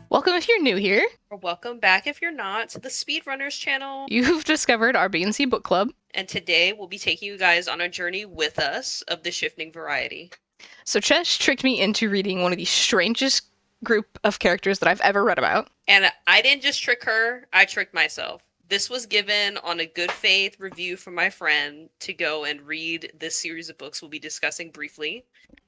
Welcome if you're new here. Or welcome back if you're not to the Speedrunners channel. You've discovered our B&C book club. And today we'll be taking you guys on a journey with us of the shifting variety. So Chesh tricked me into reading one of the strangest group of characters that I've ever read about. And I didn't just trick her, I tricked myself. This was given on a good faith review from my friend to go and read this series of books we'll be discussing briefly.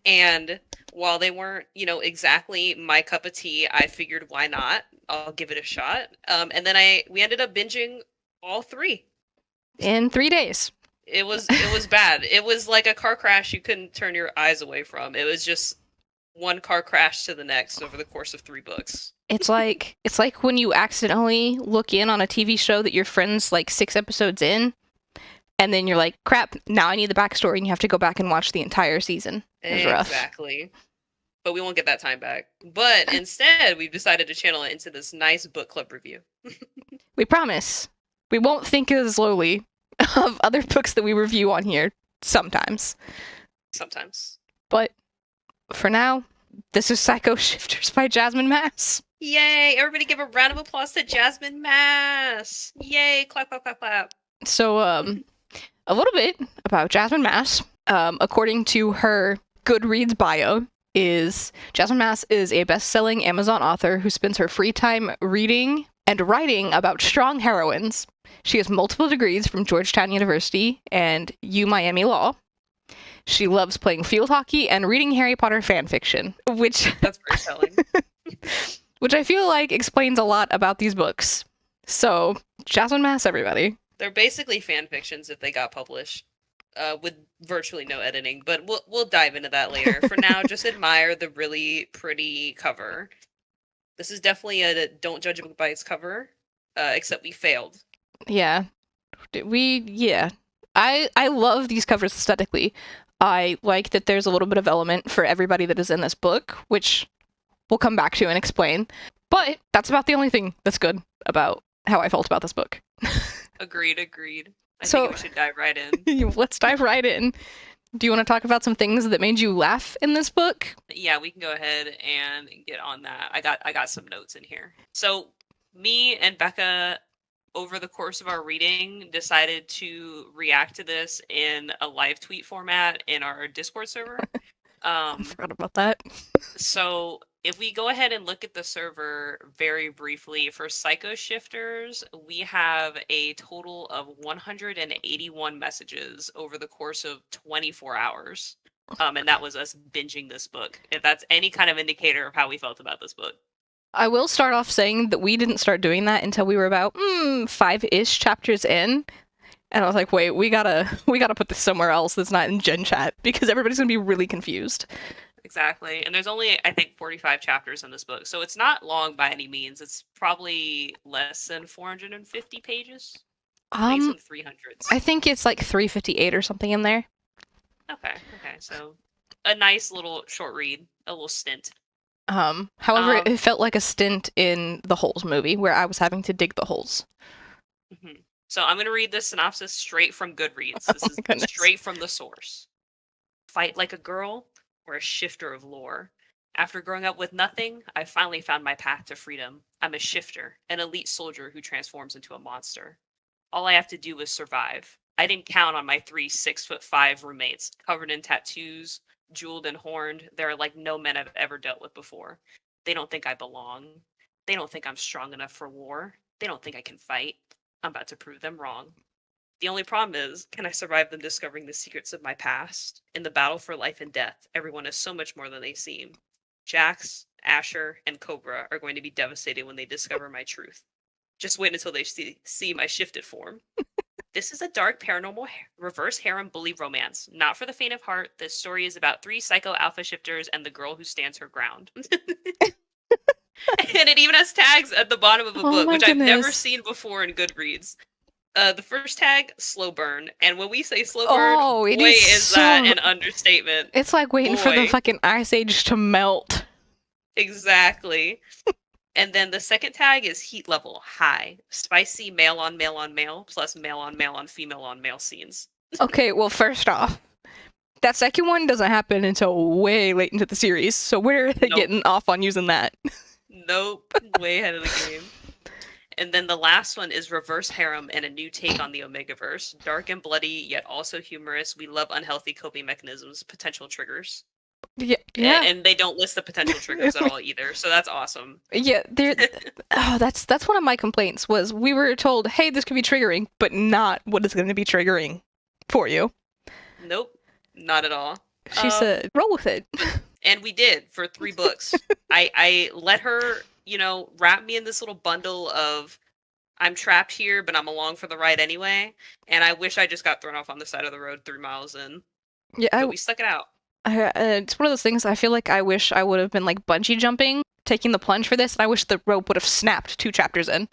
And while they weren't, exactly my cup of tea, I figured why not? I'll give it a shot. And then we ended up binging all three In 3 days. it was bad. It was like a car crash you couldn't turn your eyes away from. It was just one car crash to the next over the course of 3 books. It's like when you accidentally look in on a TV show that your friend's like 6 episodes in, and then you're like, crap, now I need the backstory, and you have to go back and watch the entire season. It was rough. Exactly. But we won't get that time back. But instead, we've decided to channel it into this nice book club review. We promise. We won't think as lowly of other books that we review on here sometimes. Sometimes. But for now, this is Psycho Shifters by Jasmin Mass. Yay! Everybody give a round of applause to Jasmin Mass! Yay! Clap, clap, clap, clap. So, a little bit about Jasmin Mass. According to her Goodreads bio, Jasmin Mass is a best-selling Amazon author who spends her free time reading and writing about strong heroines. She has multiple degrees from Georgetown University and UMiami Law. She loves playing field hockey and reading Harry Potter fan fiction, which That's very telling. which I feel like explains a lot about these books. So, Jasmin Mass, everybody. They're basically fan fictions if they got published, with virtually no editing. But we'll dive into that later. For now, just admire the really pretty cover. This is definitely a don't judge a book by its cover, except we failed. Yeah. Yeah. I love these covers aesthetically. I like that there's a little bit of element for everybody that is in this book, which we'll come back to and explain. But that's about the only thing that's good about how I felt about this book. Agreed. I So, think we should dive right in. let's dive right in. Do you want to talk about some things that made you laugh in this book? Yeah, we can go ahead and get on that. I got some notes in here. So me and Becca, over the course of our reading, decided to react to this in a live tweet format in our Discord server. I forgot about that. So if we go ahead and look at the server very briefly, for Psycho Shifters, we have a total of 181 messages over the course of 24 hours. And that was us binging this book. If that's any kind of indicator of how we felt about this book. I will start off saying that we didn't start doing that until we were about 5-ish chapters in. And I was like, wait, we gotta put this somewhere else that's not in Gen Chat because everybody's gonna be really confused. Exactly. And there's only, I think, 45 chapters in this book. So it's not long by any means. It's probably less than 450 pages. Maybe some 300s. I think it's like 358 or something in there. Okay. So a nice little short read, a little stint. However, it felt like a stint in the Holes movie where I was having to dig the holes. Mm-hmm. So I'm going to read the synopsis straight from Goodreads. This is Goodness. straight from the source. Fight like a girl or a shifter of lore. After growing up with nothing, I finally found my path to freedom. I'm a shifter, an elite soldier who transforms into a monster. All I have to do is survive. I didn't count on my 3 6'5" roommates, covered in tattoos, jeweled and horned. They're like no men I've ever dealt with before. They don't think I belong. They don't think I'm strong enough for war. They don't think I can fight. I'm about to prove them wrong. The only problem is, can I survive them discovering the secrets of my past? In the battle for life and death, everyone is so much more than they seem. Jax, Asher, and Cobra are going to be devastated when they discover my truth. Just wait until they see my shifted form. This is a dark paranormal reverse harem bully romance. Not for the faint of heart. This story is about 3 psycho alpha shifters and the girl who stands her ground. And it even has tags at the bottom of the book, which I've never seen before in Goodreads. The first tag, slow burn. And when we say slow burn, boy, is that an understatement. It's like waiting for the fucking ice age to melt. Exactly. And then the second tag is heat level, high. Spicy male on male on male, plus male on female on male scenes. Okay, well, first off, that second one doesn't happen until way late into the series, so where are they getting off on using that? Nope. Way ahead of the game. And then the last one is Reverse Harem and a new take on the Omegaverse. Dark and bloody, yet also humorous. We love unhealthy coping mechanisms, potential triggers. Yeah, yeah. And they don't list the potential triggers at all either, so that's awesome. Yeah, there. Oh, that's one of my complaints. Was we were told, hey, this could be triggering, but not what is going to be triggering for you. Nope, not at all. She said, roll with it. And we did for 3 books. I let her, wrap me in this little bundle of I'm trapped here, but I'm along for the ride anyway. And I wish I just got thrown off on the side of the road 3 miles in. Yeah, But we stuck it out. It's one of those things I feel like I wish I would have been like bungee jumping, taking the plunge for this, and I wish the rope would have snapped 2 chapters in.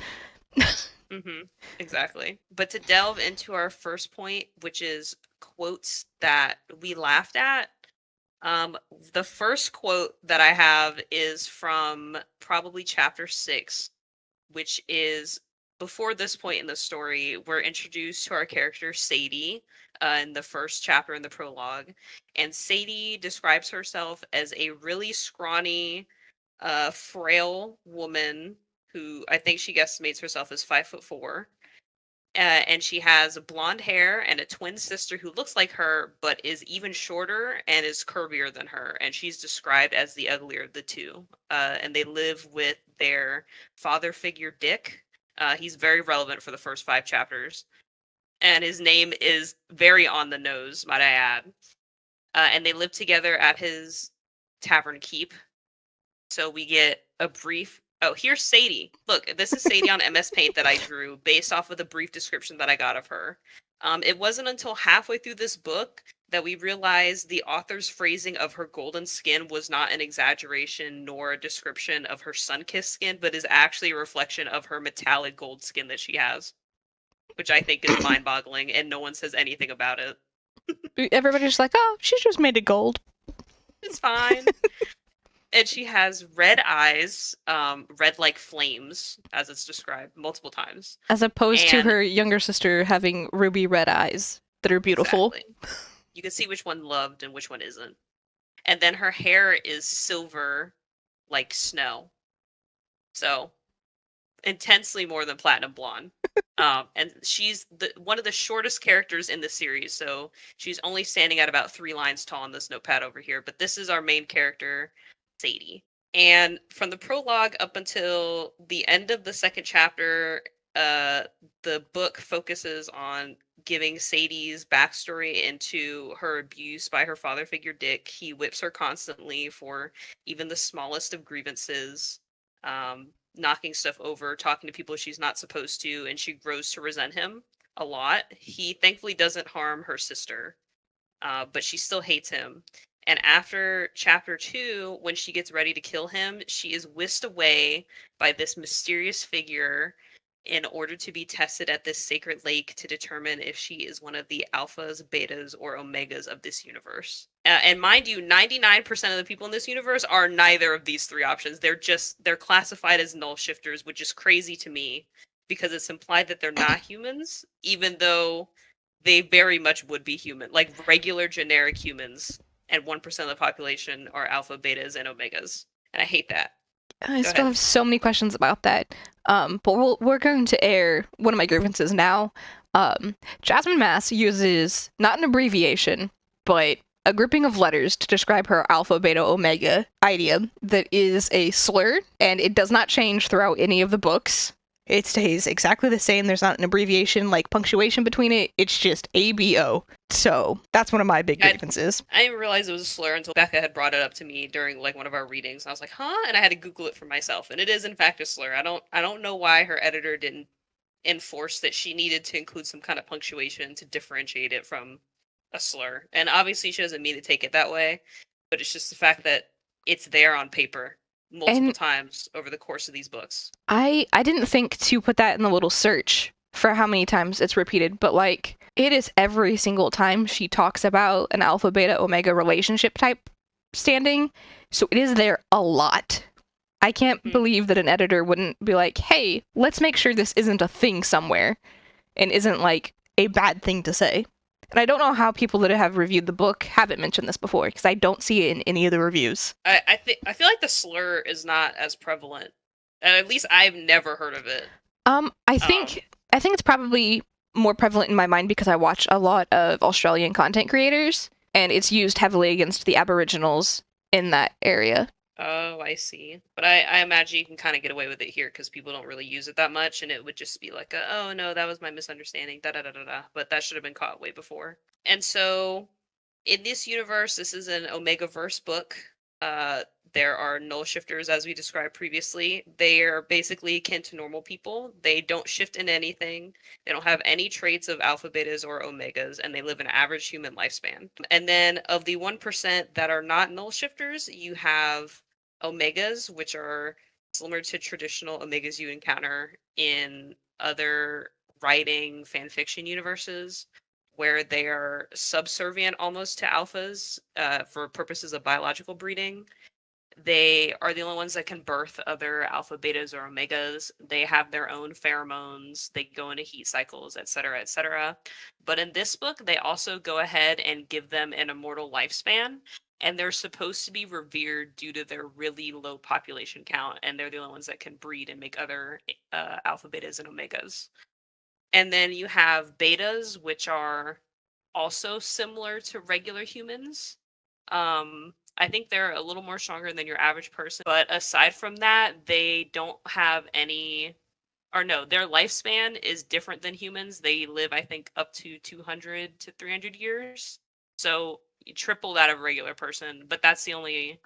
Exactly. But to delve into our first point, which is quotes that we laughed at, the first quote that I have is from probably chapter 6, which is before this point in the story, we're introduced to our character Sadie in the first chapter in the prologue. And Sadie describes herself as a really scrawny, frail woman who I think she estimates herself as 5'4". And she has blonde hair and a twin sister who looks like her, but is even shorter and is curvier than her. And she's described as the uglier of the two. And they live with their father figure, Dick. He's very relevant for the first 5 chapters. And his name is very on the nose, might I add. And they live together at his tavern keep. So we get a brief. Oh, here's Sadie. Look, this is Sadie on MS Paint that I drew based off of the brief description that I got of her. It wasn't until halfway through this book that we realized the author's phrasing of her golden skin was not an exaggeration nor a description of her sun-kissed skin, but is actually a reflection of her metallic gold skin that she has, which I think is mind-boggling, and no one says anything about it. Everybody's just like, oh, she's just made of gold. It's fine. And she has red eyes, red like flames, as it's described multiple times. As opposed to her younger sister having ruby red eyes that are beautiful. Exactly. You can see which one loved and which one isn't. And then her hair is silver like snow. So, intensely more than platinum blonde. And she's one of the shortest characters in the series, so she's only standing at about 3 lines tall on this notepad over here. But this is our main character, Sadie. And from the prologue up until the end of the second chapter, the book focuses on giving Sadie's backstory into her abuse by her father figure, Dick. He whips her constantly for even the smallest of grievances, knocking stuff over, talking to people she's not supposed to, and she grows to resent him a lot. He thankfully doesn't harm her sister, but she still hates him. And after chapter 2, when she gets ready to kill him, she is whisked away by this mysterious figure in order to be tested at this sacred lake to determine if she is one of the alphas, betas, or omegas of this universe. And mind you, 99% of the people in this universe are neither of these 3 options. They're classified as null shifters, which is crazy to me because it's implied that they're not humans, even though they very much would be human, like regular generic humans. And 1% of the population are alpha, betas, and omegas. And I hate that. I still have so many questions about that. But we're going to air one of my grievances now. Jasmin Mass uses not an abbreviation, but a grouping of letters to describe her alpha, beta, omega idea that is a slur, and it does not change throughout any of the books. It stays exactly the same. There's not an abbreviation like punctuation between it. It's just ABO. So that's one of my big grievances. I didn't realize it was a slur until Becca had brought it up to me during like one of our readings. And I was like, huh? And I had to Google it for myself. And it is in fact a slur. I don't know why her editor didn't enforce that she needed to include some kind of punctuation to differentiate it from a slur. And obviously she doesn't mean to take it that way, but it's just the fact that it's there on paper multiple times over the course of these books. I didn't think to put that in the little search for how many times it's repeated, but like it is every single time she talks about an alpha, beta, omega relationship type standing. So it is there a lot. I can't believe that an editor wouldn't be like, hey, let's make sure this isn't a thing somewhere and isn't like a bad thing to say. And I don't know how people that have reviewed the book haven't mentioned this before, because I don't see it in any of the reviews. I feel like the slur is not as prevalent. At least I've never heard of it. I think it's probably more prevalent in my mind because I watch a lot of Australian content creators, and it's used heavily against the Aboriginals in that area. Oh, I see. But I imagine you can kind of get away with it here because people don't really use it that much, and it would just be like, oh no, that was my misunderstanding, da da da da da. But that should have been caught way before. And so, in this universe, this is an Omega Verse book. Uh, there are null shifters, as we described previously. They are basically akin to normal people. They don't shift in anything. They don't have any traits of alpha, betas, or omegas, and they live an average human lifespan. And then, of the 1% that are not null shifters, you have omegas, which are similar to traditional omegas you encounter in other writing fan fiction universes, where they are subservient almost to alphas for purposes of biological breeding. They are the only ones that can birth other alpha, betas, or omegas. They have their own pheromones. They go into heat cycles, etc., etc. But in this book, they also go ahead and give them an immortal lifespan, and they're supposed to be revered due to their really low population count, and they're the only ones that can breed and make other alpha, betas, and omegas. And then you have betas, which are also similar to regular humans. I think they're a little more stronger than your average person, but aside from that, they don't have any, or no, their lifespan is different than humans. They live, I think, up to 200 to 300 years. So you triple that of a regular person, but that's the only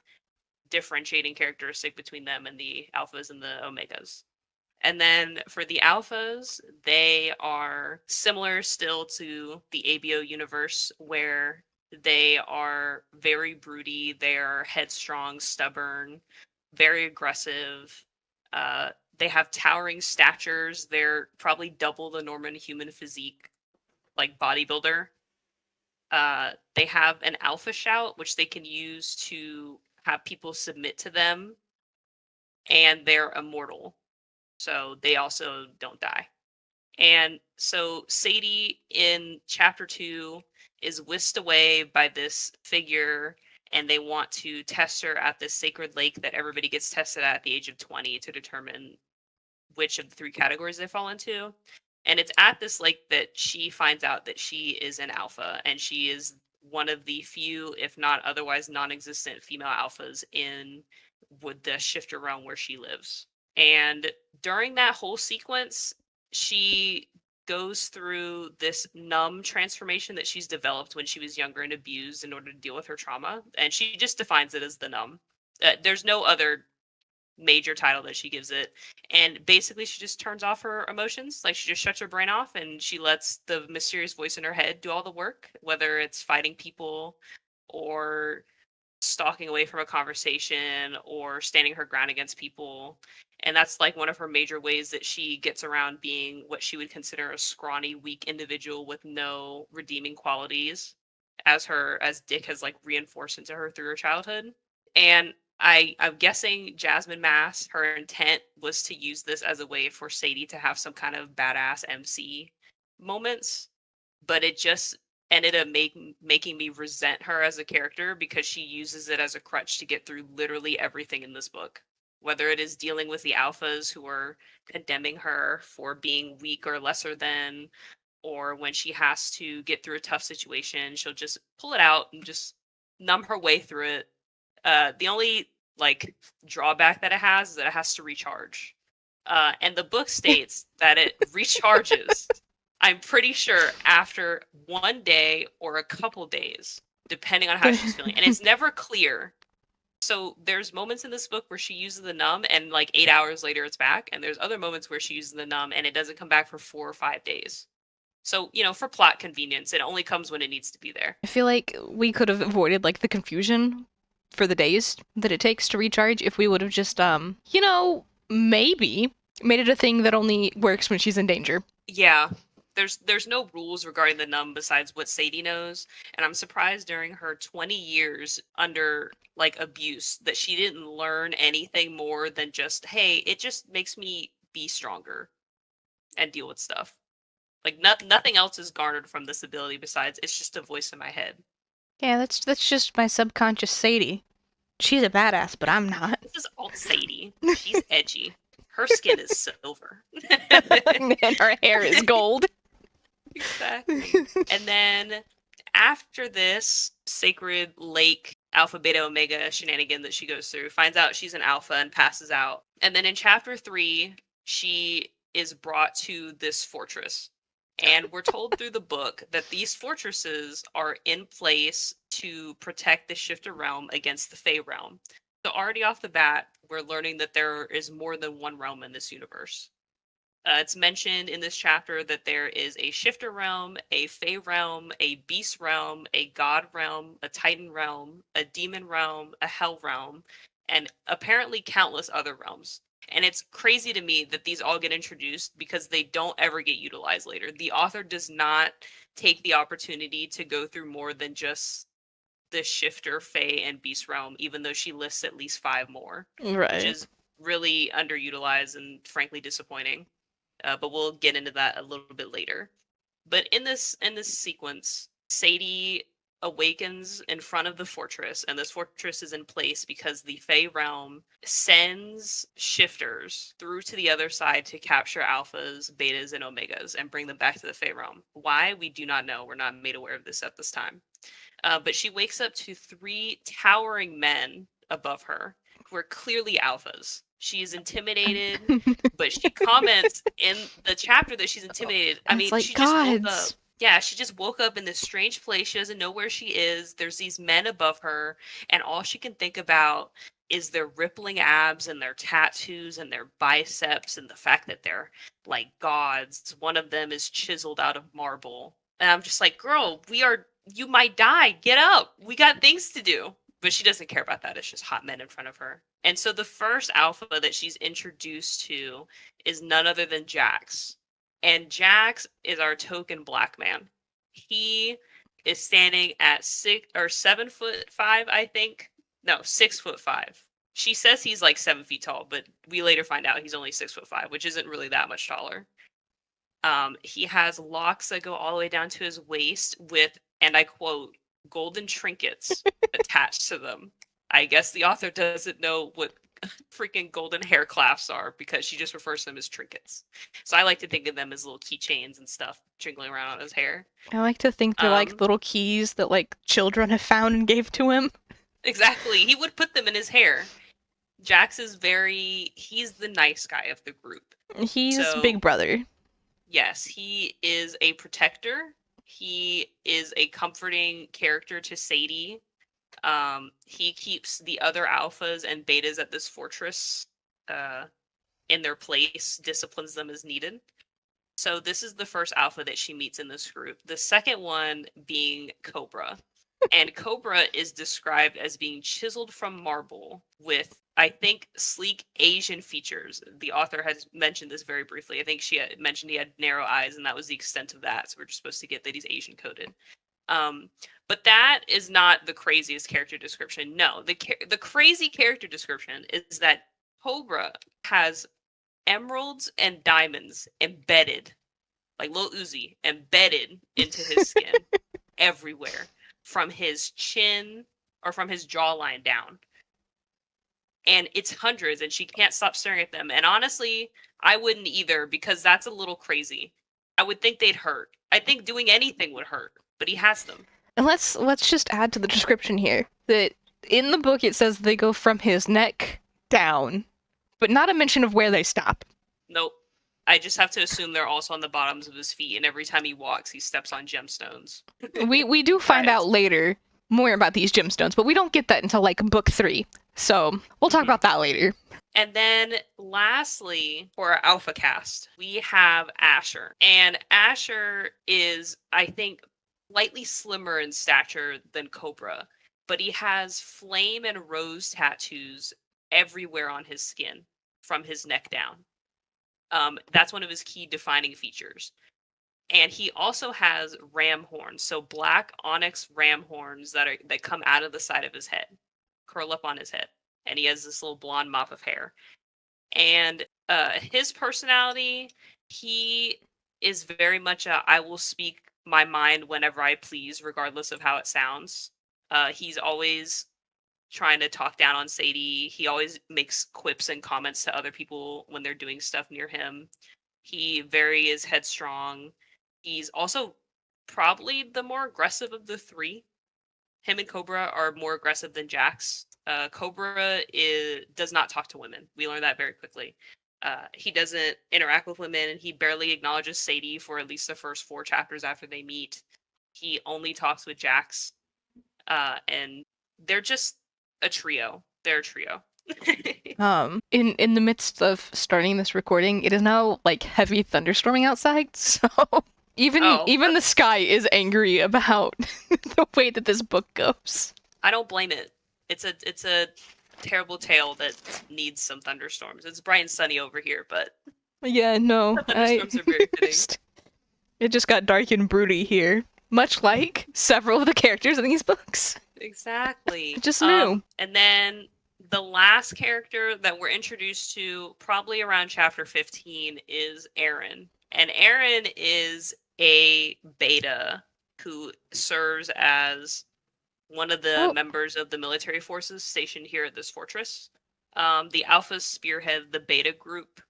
differentiating characteristic between them and the alphas and the omegas. And then for the alphas, they are similar still to the ABO universe, where they are very broody, they are headstrong, stubborn, very aggressive. They have towering statures. They're probably double the Norman human physique, like bodybuilder. They have an alpha shout, which they can use to have people submit to them, and they're immortal. So they also don't die. And so Sadie in chapter 2 is whisked away by this figure, and they want to test her at this sacred lake that everybody gets tested at the age of 20 to determine which of the three categories they fall into. And it's at this lake that she finds out that she is an alpha, and she is one of the few, if not otherwise non existent, female alphas in the shifter realm where she lives. And during that whole sequence, she goes through this numb transformation that she's developed when she was younger and abused in order to deal with her trauma. And she just defines it as the numb. There's no other major title that she gives it. And basically, she just turns off her emotions. Like, she just shuts her brain off and she lets the mysterious voice in her head do all the work, whether it's fighting people or stalking away from a conversation or standing her ground against people. And that's like one of her major ways that she gets around being what she would consider a scrawny, weak individual with no redeeming qualities, as Dick has like reinforced into her through her childhood. And I'm guessing Jasmin Mass, her intent was to use this as a way for Sadie to have some kind of badass MC moments, but it just ended up making me resent her as a character because she uses it as a crutch to get through literally everything in this book. Whether it is dealing with the alphas who are condemning her for being weak or lesser than, or when she has to get through a tough situation, she'll just pull it out and just numb her way through it. The only like drawback that it has is that it has to recharge. And the book states that it recharges, I'm pretty sure, after 1 day or a couple days, depending on how she's feeling. And it's never clear. So there's moments in this book where she uses the numb and like 8 hours later it's back. And there's other moments where she uses the numb and it doesn't come back for 4 or 5 days. So, for plot convenience, it only comes when it needs to be there. I feel like we could have avoided like the confusion for the days that it takes to recharge if we would have just maybe made it a thing that only works when she's in danger. Yeah. There's no rules regarding the numb besides what Sadie knows, and I'm surprised during her 20 years under like abuse that she didn't learn anything more than just, hey, it just makes me be stronger and deal with stuff. Like nothing else is garnered from this ability besides it's just a voice in my head. Yeah, that's just my subconscious Sadie. She's a badass, but I'm not. This is alt Sadie. She's edgy. Her skin is silver. Man, her hair is gold. Exactly. And then after this Sacred Lake Alpha Beta Omega shenanigan that she goes through, finds out she's an alpha and passes out. And then in chapter 3, she is brought to this fortress. And we're told through the book that these fortresses are in place to protect the Shifter realm against the Fey realm. So already off the bat, we're learning that there is more than one realm in this universe. It's mentioned in this chapter that there is a Shifter realm, a Fey realm, a Beast realm, a God realm, a Titan realm, a Demon realm, a Hell realm, and apparently countless other realms. And it's crazy to me that these all get introduced because they don't ever get utilized later. The author does not take the opportunity to go through more than just the Shifter, Fey, and Beast realm, even though she lists at least 5 more, which Right. is really underutilized and frankly disappointing. But we'll get into that a little bit later. But in this sequence, Sadie awakens in front of the fortress, and this fortress is in place because the Fey realm sends shifters through to the other side to capture alphas, betas, and omegas and bring them back to the Fey realm. Why? We do not know. We're not made aware of this at this time. But she wakes up to 3 towering men above her who are clearly alphas. She is intimidated, but she comments in the chapter that she's intimidated. I And it's mean, like she just woke up. gods. Yeah, she just woke up in this strange place. She doesn't know where she is. There's these men above her, and all she can think about is their rippling abs and their tattoos and their biceps and the fact that they're like gods. One of them is chiseled out of marble. And I'm just like, girl, you might die. Get up. We got things to do. But she doesn't care about that. It's just hot men in front of her. And so the first alpha that she's introduced to is none other than Jax. And Jax is our token black man. He is standing at 7'5", I think. No, 6'5". She says he's like 7 feet tall, but we later find out he's only 6'5", which isn't really that much taller. He has locks that go all the way down to his waist with, and I quote, golden trinkets attached to them. I guess the author doesn't know what freaking golden hair clasps are because she just refers to them as trinkets. So I like to think of them as little keychains and stuff jingling around on his hair. I like to think they're like Um, little keys that like children have found and gave to him. exactly. He would put them in his hair. Jax is he's the nice guy of the group. He's Big So Brother. yes, he is a protector. He is a comforting character to Sadie. He keeps the other alphas and betas at this fortress uh, in their place, disciplines them as needed. So this is the first alpha that she meets in this group. The second one being Cobra. And Cobra is described as being chiseled from marble with, I think, sleek Asian features. The author has mentioned this very briefly. I think she had mentioned he had narrow eyes, and that was the extent of that. So we're just supposed to get that he's Asian coded. But that is not the craziest character description. No, the crazy character description is that Cobra has emeralds and diamonds embedded, like Lil Uzi, embedded into his skin everywhere from his chin or from his jawline down. And it's hundreds, and she can't stop staring at them. And honestly, I wouldn't either because that's a little crazy. I would think they'd hurt. I think doing anything would hurt, but he has them. And let's just add to the description here that in the book it says they go from his neck down, but not a mention of where they stop. Nope. I just have to assume they're also on the bottoms of his feet, and every time he walks, he steps on gemstones. We do find out later more about these gemstones, but we don't get that until like book 3. So we'll talk about that later. And then lastly, for our alpha cast, we have Asher. And Asher is, I think, slightly slimmer in stature than Cobra, but he has flame and rose tattoos everywhere on his skin from his neck down. That's one of his key defining features. And he also has ram horns, so black onyx ram horns that come out of the side of his head, curl up on his head, and he has this little blonde mop of hair. And his personality, he is very much a I will speak my mind whenever I please, regardless of how it sounds. He's always trying to talk down on Sadie. He always makes quips and comments to other people when they're doing stuff near him. He very is headstrong. He's also probably the more aggressive of the three. Him and Cobra are more aggressive than Jax. Cobra does not talk to women. We learned that very quickly. He doesn't interact with women. He barely acknowledges Sadie for at least the first 4 chapters after they meet. He only talks with Jax. And they're just a trio. They're a trio. In the midst of starting this recording, it is now like heavy thunderstorming outside, so even the sky is angry about the way that this book goes. I don't blame it. It's a terrible tale that needs some thunderstorms. It's bright and sunny over here, but yeah, no, the thunderstorms are very fitting. It just got dark and broody here, much like several of the characters in these books. Exactly. I just knew. And then the last character that we're introduced to, probably around chapter 15, is Aaron. And Aaron is a beta who serves as one of the members of the military forces stationed here at this fortress. The alphas spearhead the beta group.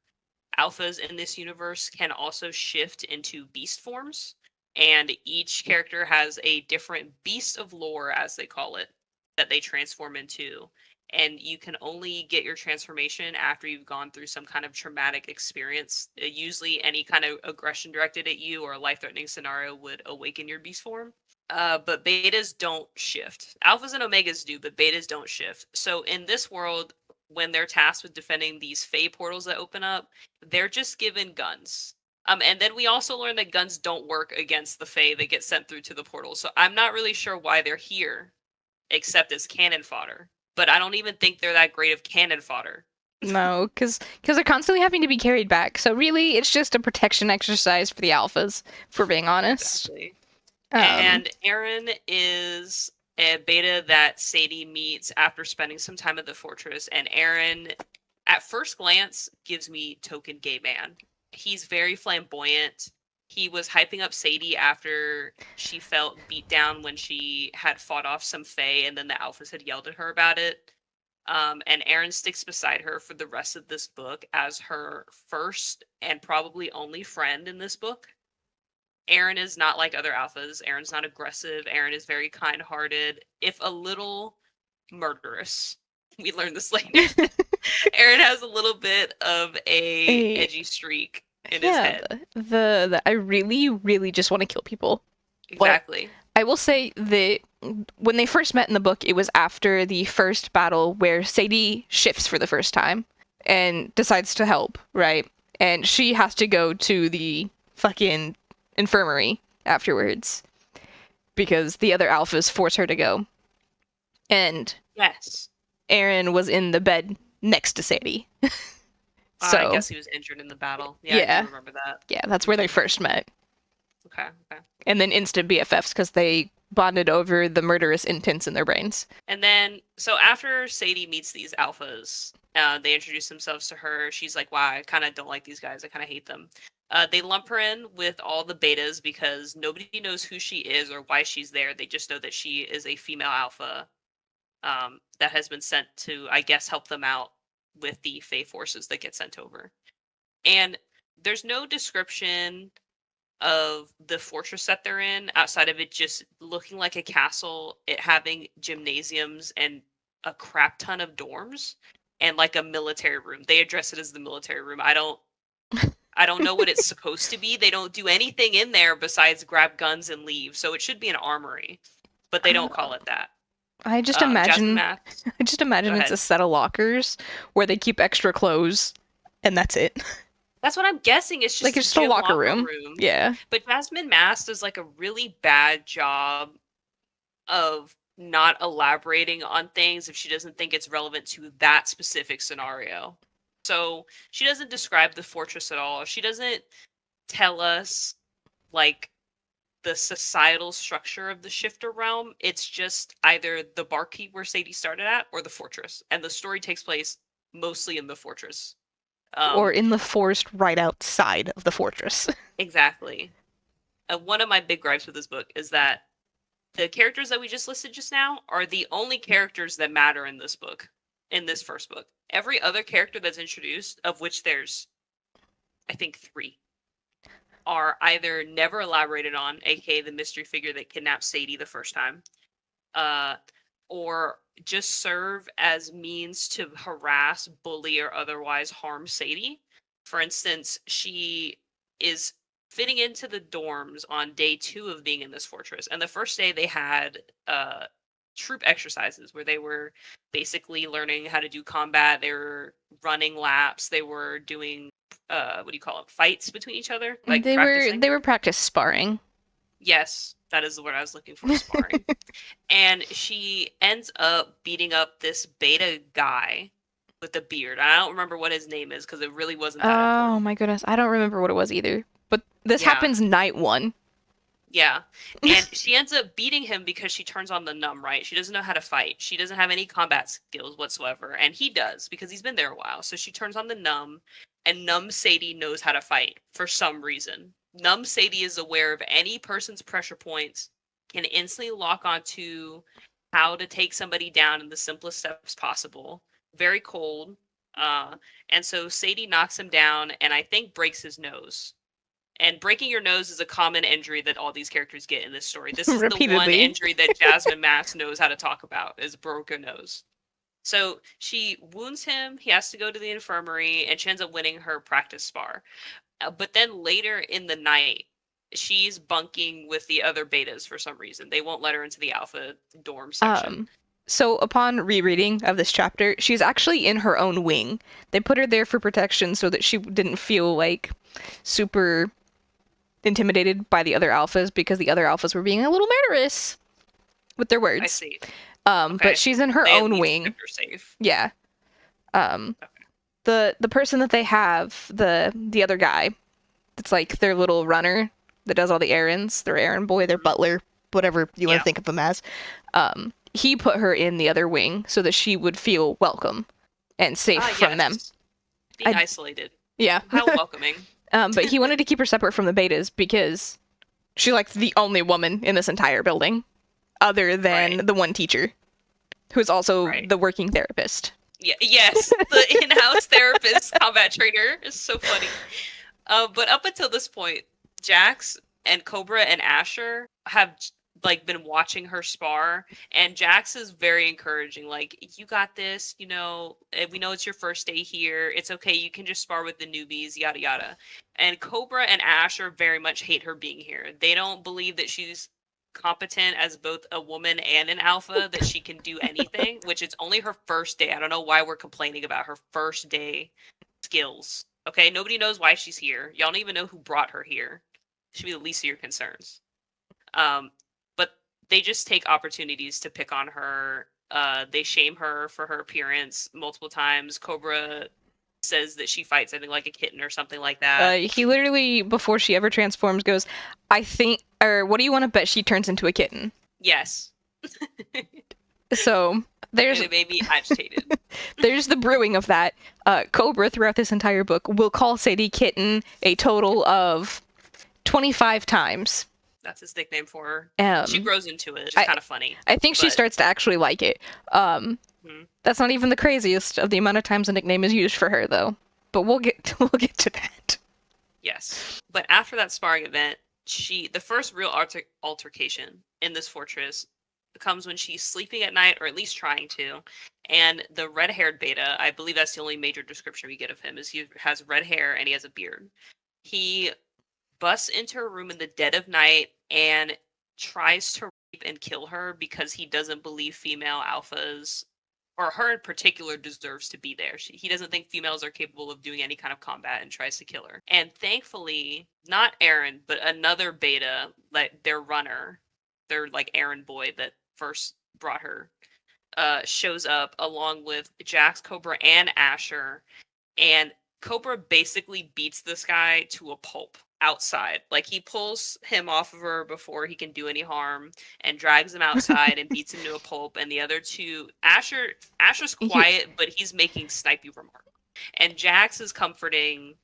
Alphas in this universe can also shift into beast forms, and each character has a different beast of lore, as they call it, that they transform into. And you can only get your transformation after you've gone through some kind of traumatic experience. Usually any kind of aggression directed at you or a life-threatening scenario would awaken your beast form. But betas don't shift. Alphas and omegas do, but betas don't shift. So in this world, when they're tasked with defending these Fae portals that open up, they're just given guns. And then we also learn that guns don't work against the Fae that get sent through to the portal. So I'm not really sure why they're here, except as cannon fodder. But I don't even think they're that great of cannon fodder. No, because they're constantly having to be carried back. So really, it's just a protection exercise for the alphas, if we're being honest. Exactly. And Aaron is a beta that Sadie meets after spending some time at the fortress. And Aaron, at first glance, gives me token gay man. He's very flamboyant. He was hyping up Sadie after she felt beat down when she had fought off some Fae, and then the alphas had yelled at her about it. And Aaron sticks beside her for the rest of this book as her first and probably only friend in this book. Aaron is not like other alphas. Aaron's not aggressive. Aaron is very kind-hearted, if a little murderous. We learned this later. Aaron has a little bit of a edgy streak in his head. The I really, really just want to kill people. Exactly. But I will say that when they first met in the book, it was after the first battle where Sadie shifts for the first time and decides to help, right? And she has to go to the fucking infirmary afterwards because the other alphas force her to go. And yes, Aaron was in the bed next to Sadie. So I guess he was injured in the battle. Yeah, I do remember that. Yeah, that's where they first met. Okay. And then instant BFFs because they bonded over the murderous intents in their brains. And then, so after Sadie meets these alphas, they introduce themselves to her. She's like, wow, I kind of don't like these guys. I kind of hate them. They lump her in with all the betas because nobody knows who she is or why she's there. They just know that she is a female alpha that has been sent to, I guess, help them out with the Fae forces that get sent over. And there's no description of the fortress that they're in outside of it just looking like a castle, it having gymnasiums and a crap ton of dorms and like a military room. They address it as the military room. I don't know what it's supposed to be. They don't do anything in there besides grab guns and leave. So it should be an armory, but they don't call it that. I just imagine it's a set of lockers where they keep extra clothes and that's it. That's what I'm guessing. It's just like it's a locker room. Yeah. But Jasmin Mast does like a really bad job of not elaborating on things if she doesn't think it's relevant to that specific scenario. So she doesn't describe the fortress at all. She doesn't tell us like the societal structure of the shifter realm. It's just either the barkeep where Sadie started at or the fortress. And the story takes place mostly in the fortress. Or in the forest right outside of the fortress. Exactly. One of my big gripes with this book is that the characters that we just listed just now are the only characters that matter in this book, in this first book. Every other character that's introduced, of which there's, I think, 3, are either never elaborated on, aka the mystery figure that kidnapped Sadie the first time, uh, or just serve as means to harass, bully, or otherwise harm Sadie. For instance, she is fitting into the dorms on day 2 of being in this fortress. And the first day they had troop exercises where they were basically learning how to do combat. They were running laps. They were doing what do you call it? Fights between each other, like practicing. They were practice sparring. Yes, that is the word I was looking for, sparring. And she ends up beating up this beta guy with a beard. I don't remember what his name is because it really wasn't that important. Oh my goodness, I don't remember what it was either. But this Yeah. happens night 1. Yeah. And she ends up beating him because she turns on the numb, right? She doesn't know how to fight. She doesn't have any combat skills whatsoever. And he does because he's been there a while. So she turns on the numb, and numb Sadie knows how to fight for some reason. Numb Sadie is aware of any person's pressure points, can instantly lock onto how to take somebody down in the simplest steps possible. Very cold. And so Sadie knocks him down and I think breaks his nose. And breaking your nose is a common injury that all these characters get in this story. This is the one Repeatedly. injury that Jasmin Mass knows how to talk about, is broken nose. So she wounds him. He has to go to the infirmary, and she ends up winning her practice spar. But then later in the night, she's bunking with the other betas for some reason. They won't let her into the alpha dorm section. So upon rereading of this chapter, she's actually in her own wing. They put her there for protection so that she didn't feel like super intimidated by the other alphas, because the other alphas were being a little murderous with their words. I see. Okay. But she's in her own wing. Kept her safe. Yeah. Okay. The person that they have, the other guy, that's like their little runner that does all the errands, their errand boy, their butler, whatever you want to think of him as. He put her in the other wing so that she would feel welcome and safe from them. Being isolated. Yeah. How welcoming. But he wanted to keep her separate from the betas because she's like the only woman in this entire building, other than the one teacher, who's also the working therapist. Yeah, yes, the in-house therapist, combat trainer is so funny. But up until this point, Jax and Cobra and Asher have like been watching her spar, and Jax is very encouraging. Like, you got this, you know, we know it's your first day here. It's okay. You can just spar with the newbies, yada, yada. And Cobra and Asher very much hate her being here. They don't believe that she's competent as both a woman and an alpha, that she can do anything, which it's only her first day. I don't know why we're complaining about her first day skills. Okay, nobody knows why she's here. Y'all don't even know who brought her here. Should be the least of your concerns. But they just take opportunities to pick on her. They shame her for her appearance multiple times. Cobra says that she fights, I think, like a kitten or something like that. He literally, before she ever transforms, goes, I think, or what do you want to bet she turns into a kitten? Yes. So there's... And it made me agitated. There's the brewing of that. Cobra, throughout this entire book, will call Sadie kitten a total of 25 times. That's his nickname for her. She grows into it. It's kind of funny. I think she starts to actually like it. That's not even the craziest of the amount of times a nickname is used for her, though. But we'll get to that. Yes. But after that sparring event, the first real altercation in this fortress comes when she's sleeping at night, or at least trying to. And the red-haired beta, I believe that's the only major description we get of him, is he has red hair and he has a beard. He busts into her room in the dead of night and tries to rape and kill her because he doesn't believe female alphas, or her in particular, deserves to be there. He doesn't think females are capable of doing any kind of combat and tries to kill her. And thankfully, not Aaron, but another beta, like their runner, their like errand boy that first brought her, shows up along with Jax, Cobra, and Asher. And Cobra basically beats this guy to a pulp outside. Like, he pulls him off of her before he can do any harm and drags him outside and beats him to a pulp. And the other two, Asher's quiet, but he's making snipey remarks. And Jax is comforting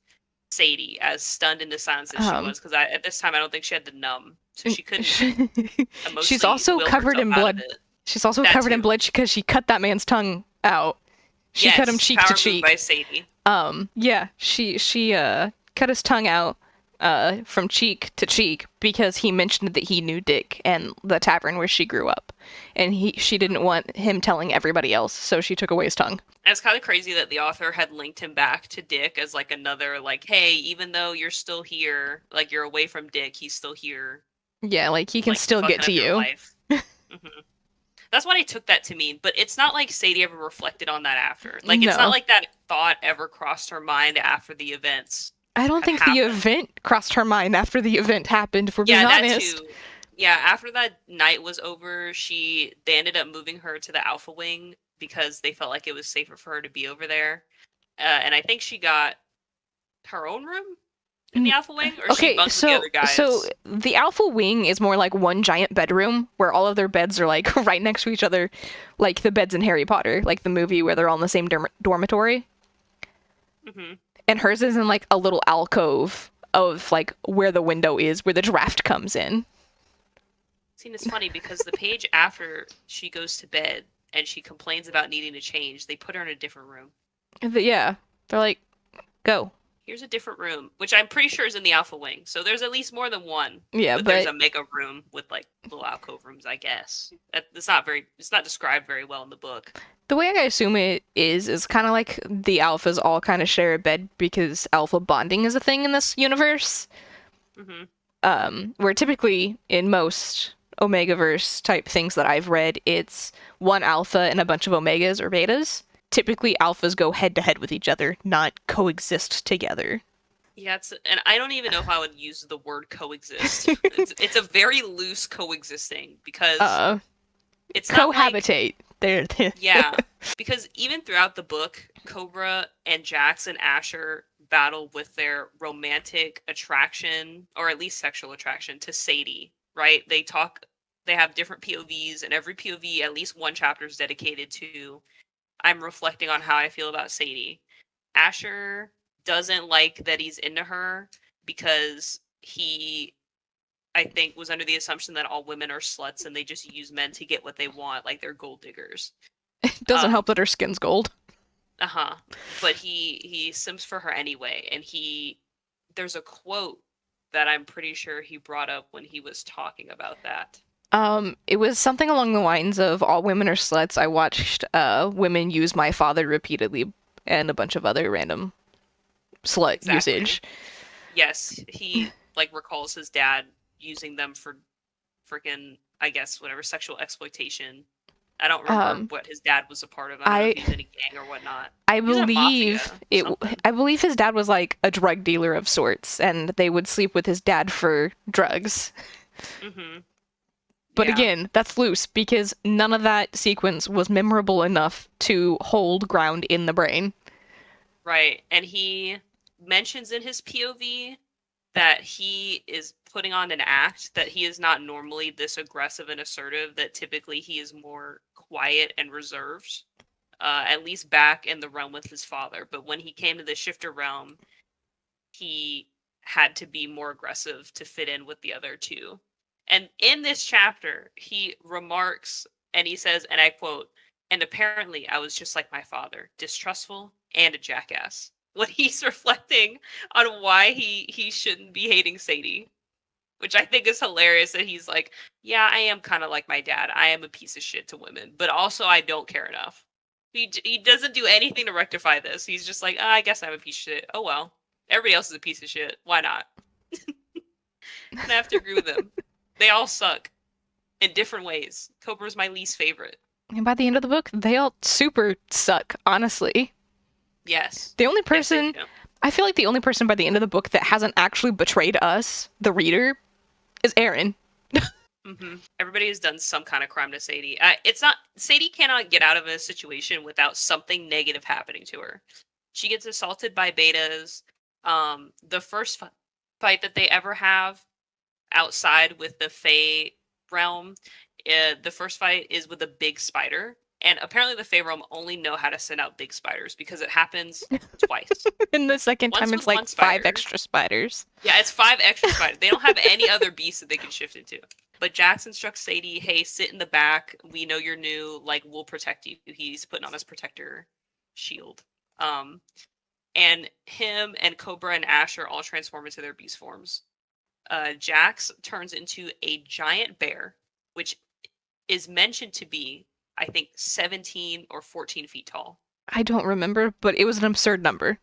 Sadie, as stunned into silence as she Um, was, because at this time I don't think she had the numb, so she couldn't she's emotionally also will covered herself in out of blood. it. She's also That covered in too. blood because she cut that man's tongue out. She cut him Yes, cheek to power move by cheek. Sadie. Yeah, she cut his tongue out from cheek to cheek because he mentioned that he knew Dick and the tavern where she grew up. And she didn't Mhm. want him telling everybody else, so she took away his tongue. And it's kind of crazy that the author had linked him back to Dick as like another, like, hey, even though you're still here, like you're away from Dick, he's still here, Yeah, like he can like still get fucking to up your you. life. Hmm. That's what I took that to mean, but it's not like Sadie ever reflected on that after. Like, it's not No. like that thought ever crossed her mind after the events I don't had think the happened. event crossed her mind after the event happened, if we're being Yeah, that honest. too. Yeah, after that night was over, they ended up moving her to the Alpha Wing because they felt like it was safer for her to be over there. And I think she got her own room in the Alpha Wing, or she Okay, bunked with the other so guys. the Alpha Wing is more like one giant bedroom where all of their beds are like right next to each other, like the beds in Harry Potter, like the movie where they're all in the same dormitory. Hmm. And hers is in like a little alcove of like where the window is, where the draft comes in. See, it's funny because the page after she goes to bed and she complains about needing to change, they put her in a different room. Yeah, they're like, go. Here's a different room, which I'm pretty sure is in the Alpha Wing. So there's at least more than one, Yeah, but there's but a mega room with like little alcove rooms, I guess. It's not described very well in the book. the way I assume it is kind of like the alphas all kind of share a bed because alpha bonding is a thing in this universe. Hmm. Where typically in most Omegaverse type things that I've read, it's one alpha and a bunch of omegas or betas. Typically, alphas go head to head with each other, not coexist together. Yeah, and I don't even know if I would use the word coexist. It's a very loose coexisting because uh, it's not like, cohabitate. There. yeah, because even throughout the book, Cobra and Jax and Asher battle with their romantic attraction, or at least sexual attraction, to Sadie, right? They have different POVs, and every POV, at least one chapter is dedicated to, I'm reflecting on how I feel about Sadie. Asher doesn't like that he's into her because he, I think, was under the assumption that all women are sluts and they just use men to get what they want, like they're gold diggers. It doesn't help that her skin's gold. Uh-huh. But he sims for her anyway, and there's a quote that I'm pretty sure he brought up when he was talking about that. It was something along the lines of "All women are sluts." I watched women use my father repeatedly, and a bunch of other random slut Exactly. usage. Yes, he like recalls his dad using them for freaking, I guess, whatever, sexual exploitation. I don't remember Um, what his dad was a part of. I don't know if I he was in a gang or whatnot. I He was in a believe mafia, it. something. I believe his dad was like a drug dealer of sorts, and they would sleep with his dad for drugs. Mm-hmm. But Yeah. again, that's loose because none of that sequence was memorable enough to hold ground in the brain. Right. And he mentions in his POV that he is putting on an act, that he is not normally this aggressive and assertive, that typically he is more quiet and reserved, at least back in the realm with his father. But when he came to the shifter realm, he had to be more aggressive to fit in with the other two. And in this chapter, he remarks and he says, and I quote, and apparently I was just like my father, distrustful and a jackass. When he's reflecting on why he shouldn't be hating Sadie, which I think is hilarious that he's like, yeah, I am kind of like my dad. I am a piece of shit to women, but also I don't care enough. He doesn't do anything to rectify this. He's just like, I guess I'm a piece of shit. Oh well. Everybody else is a piece of shit. Why not? And I have to agree with him. They all suck in different ways. Cobra's my least favorite. And by the end of the book, they all super suck, honestly. Yes. The only Yes, they person, do. I feel like the only person by the end of the book that hasn't actually betrayed us, the reader, is Aaron. Everybody has done some kind of crime to Sadie. It's not Sadie cannot get out of a situation without something negative happening to her. She gets assaulted by betas. The first fight that they ever have outside with the Fae realm, the first fight is with a big spider. And apparently the Fey realm only know how to send out big spiders because it happens twice. And the second Once time with it's like one 5 spider. extra spiders. Yeah, it's 5 extra spiders. They don't have any other beasts that they can shift into. But Jax instructs Sadie, hey, sit in the back. We know you're new. Like, we'll protect you. He's putting on his protector shield. And him and Cobra and Asher all transform into their beast forms. Jax turns into a giant bear, which is mentioned to be, I think, 17 or 14 feet tall. I don't remember, but it was an absurd number.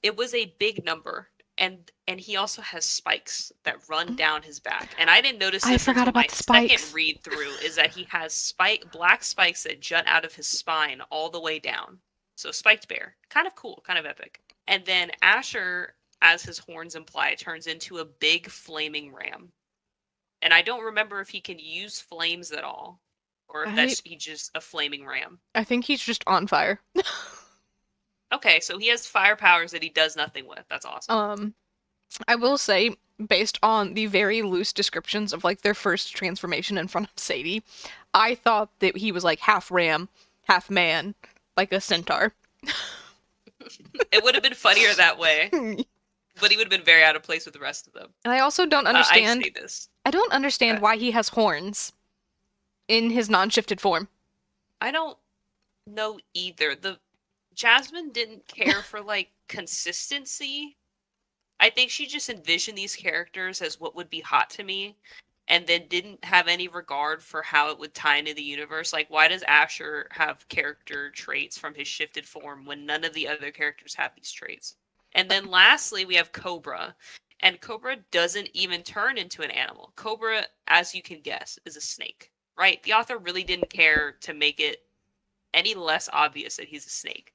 It was a big number. And he also has spikes that run down his back. And I didn't notice I this forgot until my about the second spikes. read through, is that he has black spikes that jut out of his spine all the way down. So spiked bear. Kind of cool, kind of epic. And then Asher, as his horns imply, turns into a big flaming ram. And I don't remember if he can use flames at all, or if I he's just a flaming ram. I think he's just on fire. Okay, so he has fire powers that he does nothing with. That's awesome. I will say, based on the very loose descriptions of like their first transformation in front of Sadie, I thought that he was like half ram, half man, like a centaur. It would have been funnier that way, And but he would have been very out of place with the rest of them. I also don't I understand. say this. I don't understand Uh, why he has horns in his non-shifted form. I don't know either. The Jasmine didn't care for like consistency. I think she just envisioned these characters as what would be hot to me, and then didn't have any regard for how it would tie into the universe. Like, why does Asher have character traits from his shifted form when none of the other characters have these traits? And then lastly, we have Cobra. And Cobra doesn't even turn into an animal. Cobra, as you can guess, is a snake, right? The author really didn't care to make it any less obvious that he's a snake.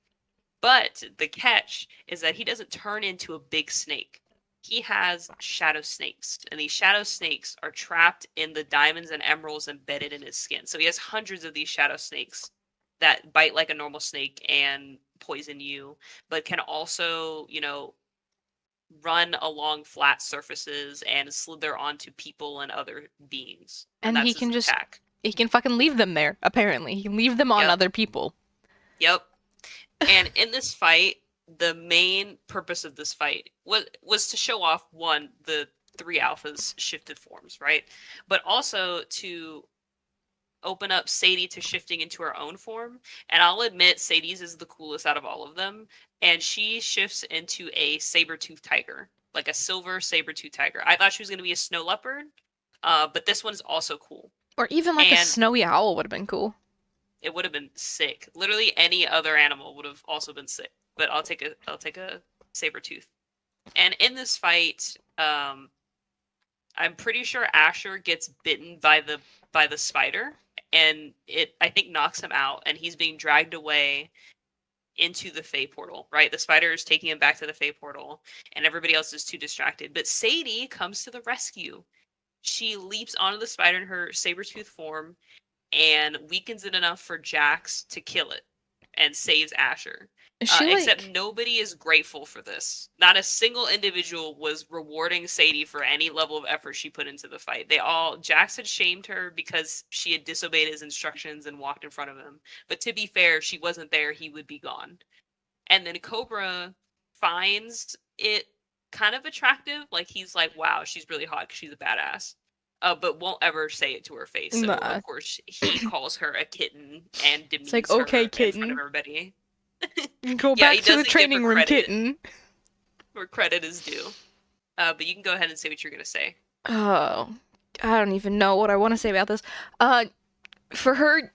But the catch is that he doesn't turn into a big snake. He has shadow snakes, and these shadow snakes are trapped in the diamonds and emeralds embedded in his skin. So he has hundreds of these shadow snakes that bite like a normal snake and poison you, but can also, run along flat surfaces and slither onto people and other beings. And And that's his attack. he can fucking leave them there, apparently. He can leave them on Yep. other people. Yep. And in this fight, the main purpose of this fight was to show off, one, the 3 alphas shifted forms, right? But also to open up Sadie to shifting into her own form. And I'll admit, Sadie's is the coolest out of all of them. And she shifts into a saber-toothed tiger, like a silver saber-toothed tiger. I thought she was going to be a snow leopard, but this one's also cool. Or even like a And snowy owl would have been cool. it would have been sick. Literally any other animal would have also been sick. But I'll take a saber tooth. And in this fight, I'm pretty sure Asher gets bitten by the spider, and it, I think, knocks him out, and he's being dragged away into the Fey portal. Right, the spider is taking him back to the Fey portal, and everybody else is too distracted. But Sadie comes to the rescue. She leaps onto the spider in her saber-tooth form and weakens it enough for Jax to kill it and saves Asher. Except nobody is grateful for this. Not a single individual was rewarding Sadie for any level of effort she put into the fight. Jax had shamed her because she had disobeyed his instructions and walked in front of him. But to be fair, she wasn't there, he would be gone. And then Cobra finds it kind of attractive. Like, he's like, wow, she's really hot because she's a badass. But won't ever say it to her face. So, Nah. of course, he calls her a kitten and demeans It's like, her okay, in front kitten. of everybody. Go Yeah, back he to the doesn't give training her room, credit. kitten. Where credit is due. But you can go ahead and say what you're going to say. Oh, I don't even know what I want to say about this. For her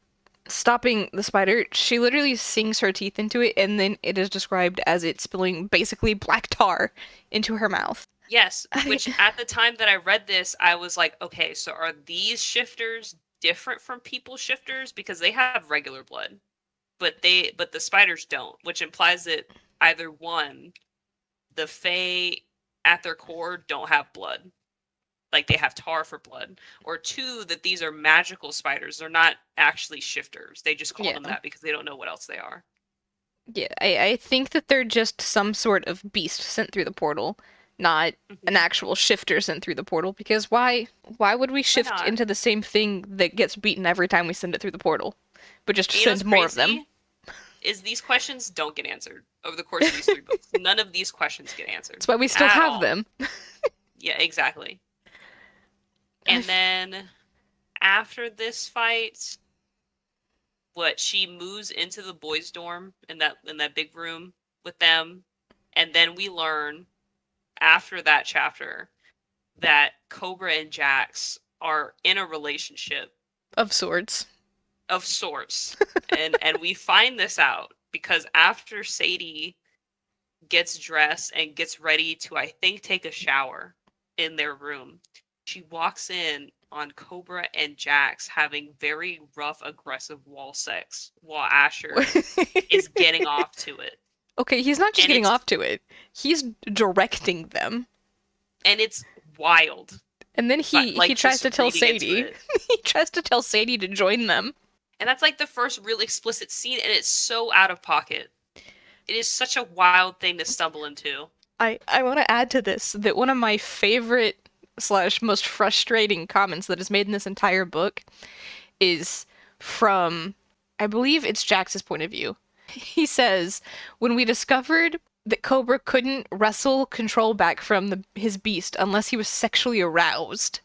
stopping the spider, she literally sinks her teeth into it, and then it is described as it spilling basically black tar into her mouth. Yes, which at the time that I read this, I was like, okay, so are these shifters different from people shifters? Because they have regular blood, but the spiders don't, which implies that either one, the Fae at their core don't have blood. Like, they have tar for blood. Or two, that these are magical spiders. They're not actually shifters. They just call them that because they don't know what else they are. Yeah, I think that they're just some sort of beast sent through the portal, not an actual shifter sent through the portal, because why would we shift into the same thing that gets beaten every time we send it through the portal? but just You know what's send more of them. crazy? Is these questions don't get answered over the course of these 3 books. None of these questions get answered That's why we still at have all. them. Yeah, exactly. I And then after this fight, what she moves into the boys' dorm in that big room with them, and then we learn after that chapter that Cobra and Jax are in a relationship of sorts. of sorts. And we find this out because after Sadie gets dressed and gets ready to, I think, take a shower in their room, she walks in on Cobra and Jax having very rough, aggressive wall sex while Asher is getting off to it. Okay, he's not just And getting it's off to it. He's directing them. and it's wild. And then But he like tries just to tell reading into Sadie. it. He tries to tell Sadie to join them. And that's like the first real explicit scene, and it's so out of pocket. It is such a wild thing to stumble into. I want to add to this that one of my favorite slash most frustrating comments that is made in this entire book is from, I believe it's Jax's point of view. He says, when we discovered that Cobra couldn't wrestle control back from his beast unless he was sexually aroused.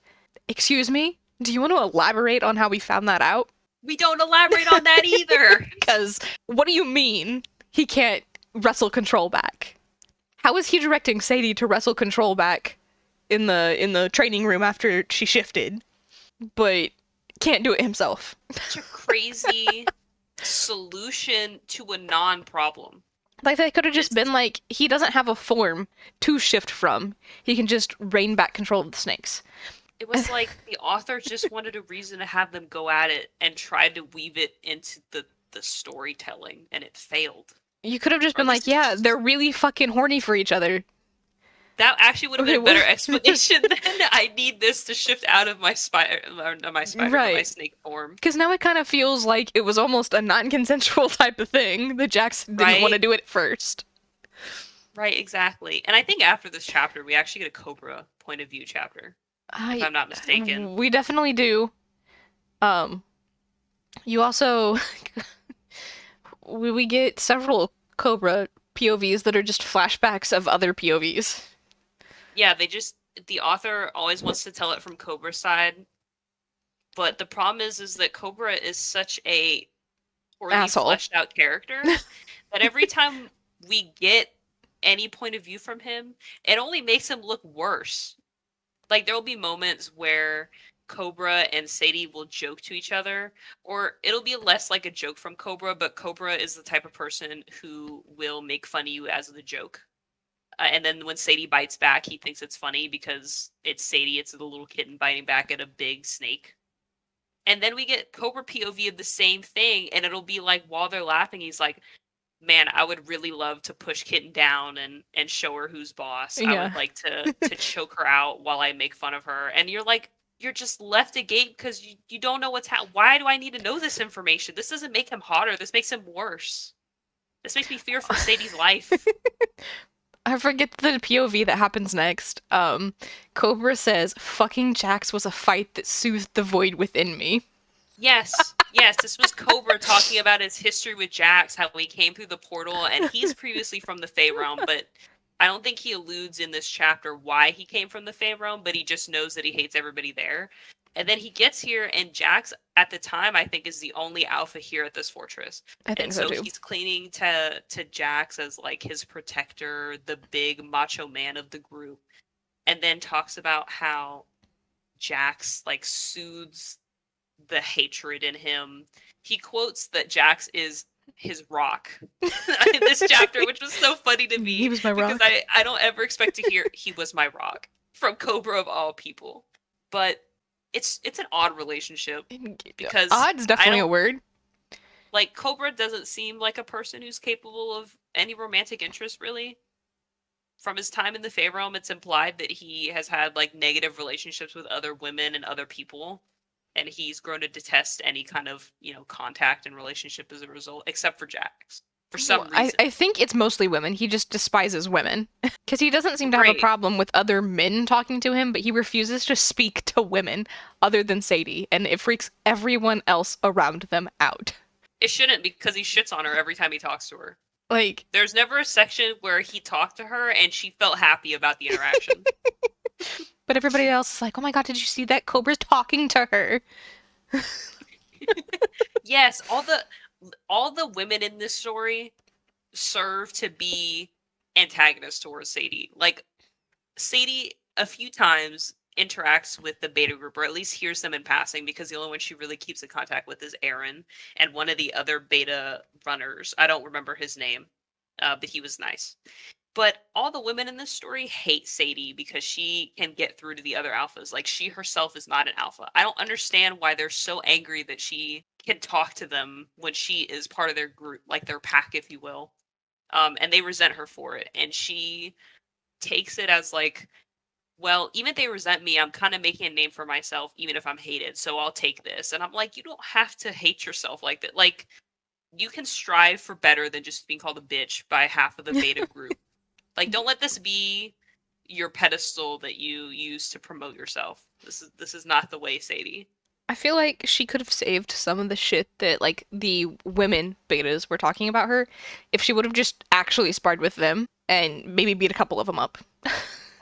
Excuse me? Do you want to elaborate on how we found that out? We don't elaborate on that either. Because what do you mean he can't wrestle control back? How is he directing Sadie to wrestle control back in the training room after she shifted, but can't do it himself? Such a crazy solution to a non-problem. Like, that could have just been like, he doesn't have a form to shift from. He can just rein back control of the snakes. It was like the author just wanted a reason to have them go at it and tried to weave it into the storytelling, and it failed. You could have just been like, yeah, they're really fucking horny for each other. That actually would have been a better explanation than I need this to shift out of my my snake form. Because now it kind of feels like it was almost a non-consensual type of thing that Jax didn't want to do it at first. Right, exactly. And I think after this chapter, we actually get a Cobra point of view chapter, if I'm not mistaken. We definitely do. You also we get several Cobra POVs that are just flashbacks of other POVs. Yeah, the author always wants to tell it from Cobra's side, but the problem is that Cobra is such a poorly fleshed out character that every time we get any point of view from him, it only makes him look worse. Like, there will be moments where Cobra and Sadie will joke to each other, or it'll be less like a joke from Cobra, but Cobra is the type of person who will make fun of you as the joke. And then when Sadie bites back, he thinks it's funny because it's Sadie, it's the little kitten biting back at a big snake. And then we get Cobra POV of the same thing, and it'll be like, while they're laughing, he's like, man, I would really love to push Kitten down and show her who's boss. Yeah. I would like to choke her out while I make fun of her. And you're like, you're just left agape because you don't know what's happening. Why do I need to know this information? This doesn't make him hotter. This makes him worse. This makes me fear for Sadie's life. I forget the POV that happens next. Cobra says, fucking Jax was a fight that soothed the void within me. Yes, this was Cobra talking about his history with Jax, how he came through the portal, and he's previously from the Fey Realm, but I don't think he alludes in this chapter why he came from the Fey Realm, but he just knows that he hates everybody there. And then he gets here, and Jax, at the time, I think, is the only alpha here at this fortress. I think so, too. He's clinging to Jax as, like, his protector, the big macho man of the group, and then talks about how Jax, like, soothes the hatred in him. He quotes that Jax is his rock in this chapter, which was so funny to me. He was my rock. Because I don't ever expect to hear he was my rock from Cobra of all people. But it's an odd relationship because odd's definitely a word. Like, Cobra doesn't seem like a person who's capable of any romantic interest, really. From his time in the Fey Realm, it's implied that he has had, like, negative relationships with other women and other people, and he's grown to detest any kind of, contact and relationship as a result, except for Jax. For some reason. I think it's mostly women. He just despises women. Because he doesn't seem to have a problem with other men talking to him, but he refuses to speak to women other than Sadie, and it freaks everyone else around them out. It shouldn't, because he shits on her every time he talks to her. Like, There's never a section where he talked to her and she felt happy about the interaction. but everybody else is like, oh my god, did you see that? Cobra's talking to her. Yes, all the women in this story serve to be antagonists towards Sadie. Like, Sadie a few times interacts with the beta group, or at least hears them in passing, because the only one she really keeps in contact with is Aaron and one of the other beta runners. I don't remember his name, but he was nice. But all the women in this story hate Sadie because she can get through to the other alphas. Like, she herself is not an alpha. I don't understand why they're so angry that she can talk to them when she is part of their group, like their pack, if you will. And they resent her for it. And she takes it as like, well, even if they resent me, I'm kind of making a name for myself, even if I'm hated. So I'll take this. And I'm like, you don't have to hate yourself like that. Like, you can strive for better than just being called a bitch by half of the beta group. Like, don't let this be your pedestal that you use to promote yourself. This is not the way, Sadie. I feel like she could have saved some of the shit that, like, the women betas were talking about her if she would have just actually sparred with them and maybe beat a couple of them up.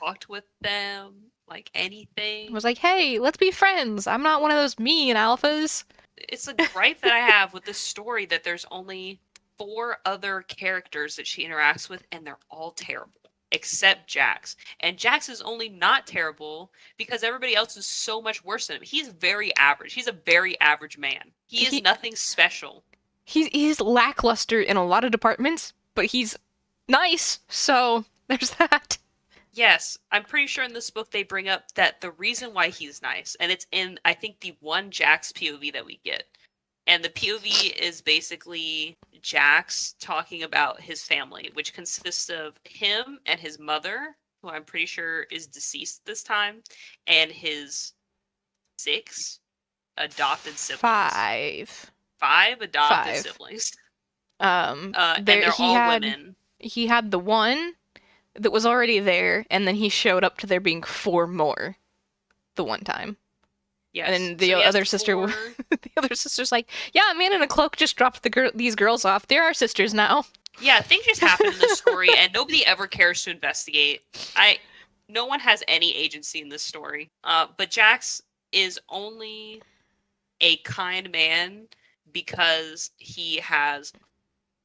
Talked with them like Was anything. like, hey, let's be friends. I'm not one of those mean alphas. It's a gripe that I have with this story that there's only 4 other characters that she interacts with, and they're all terrible except Jax. And Jax is only not terrible because everybody else is so much worse than him. He's very average. He's a very average man. He is He nothing special. he's lackluster in a lot of departments, but he's nice. So there's that. Yes, I'm pretty sure in this book they bring up that the reason why he's nice, and it's in, I think, the one Jax POV that we get. And the POV is basically Jax talking about his family, which consists of him and his mother, who I'm pretty sure is deceased this time, and his 6 adopted siblings. Five. 5 adopted Five. siblings. And There they're all women. he had the one that was already there, and then he showed up to there being 4 more the one time. Yes. And then So the he has other the sister, 4. the other sister's like, "Yeah, a man in a cloak just dropped these girls off. They're our sisters now." Yeah, things just happen in this story, and nobody ever cares to investigate. No one has any agency in this story. But Jax is only a kind man because he has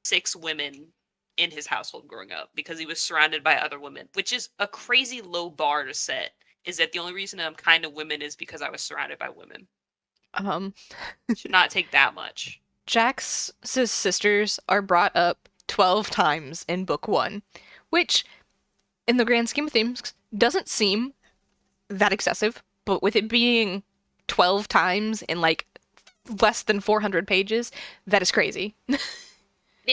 6 women in his household growing up, because he was surrounded by other women, which is a crazy low bar to set. Is that the only reason I'm kind to women is because I was surrounded by women? Um, Should not take that much. Jax's sisters are brought up 12 times in book 1, which, in the grand scheme of things, doesn't seem that excessive, but with it being 12 times in like less than 400 pages, that is crazy. It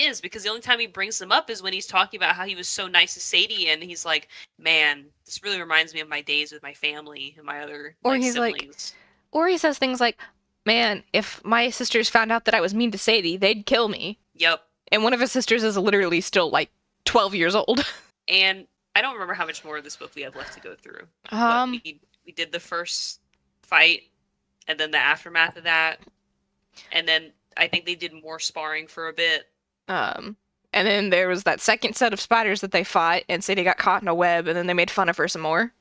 is, because the only time he brings them up is when he's talking about how he was so nice to Sadie, and he's like, "Man, this really reminds me of my days with my family and my other Or like he's like, siblings." or he says things like, "Man, if my sisters found out that I was mean to Sadie, they'd kill me." Yep. And one of his sisters is literally still like 12 years old. And I don't remember how much more of this book we have left to go through. What Um, we did the first fight, and then the aftermath of that, and then I think they did more sparring for a bit. um, and then there was that second set of spiders that they fought, and Sadie got caught in a web, and then they made fun of her some more.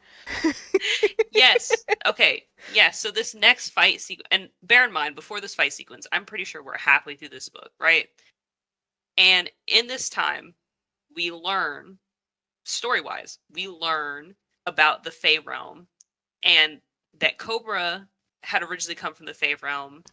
Yes. Okay. Yes. So this next fight sequence, and bear in mind, before this fight sequence, I'm pretty sure we're halfway through this book, right? And in this time, we learn, story-wise, we learn about the Fey realm, and that Cobra had originally come from the Fey realm,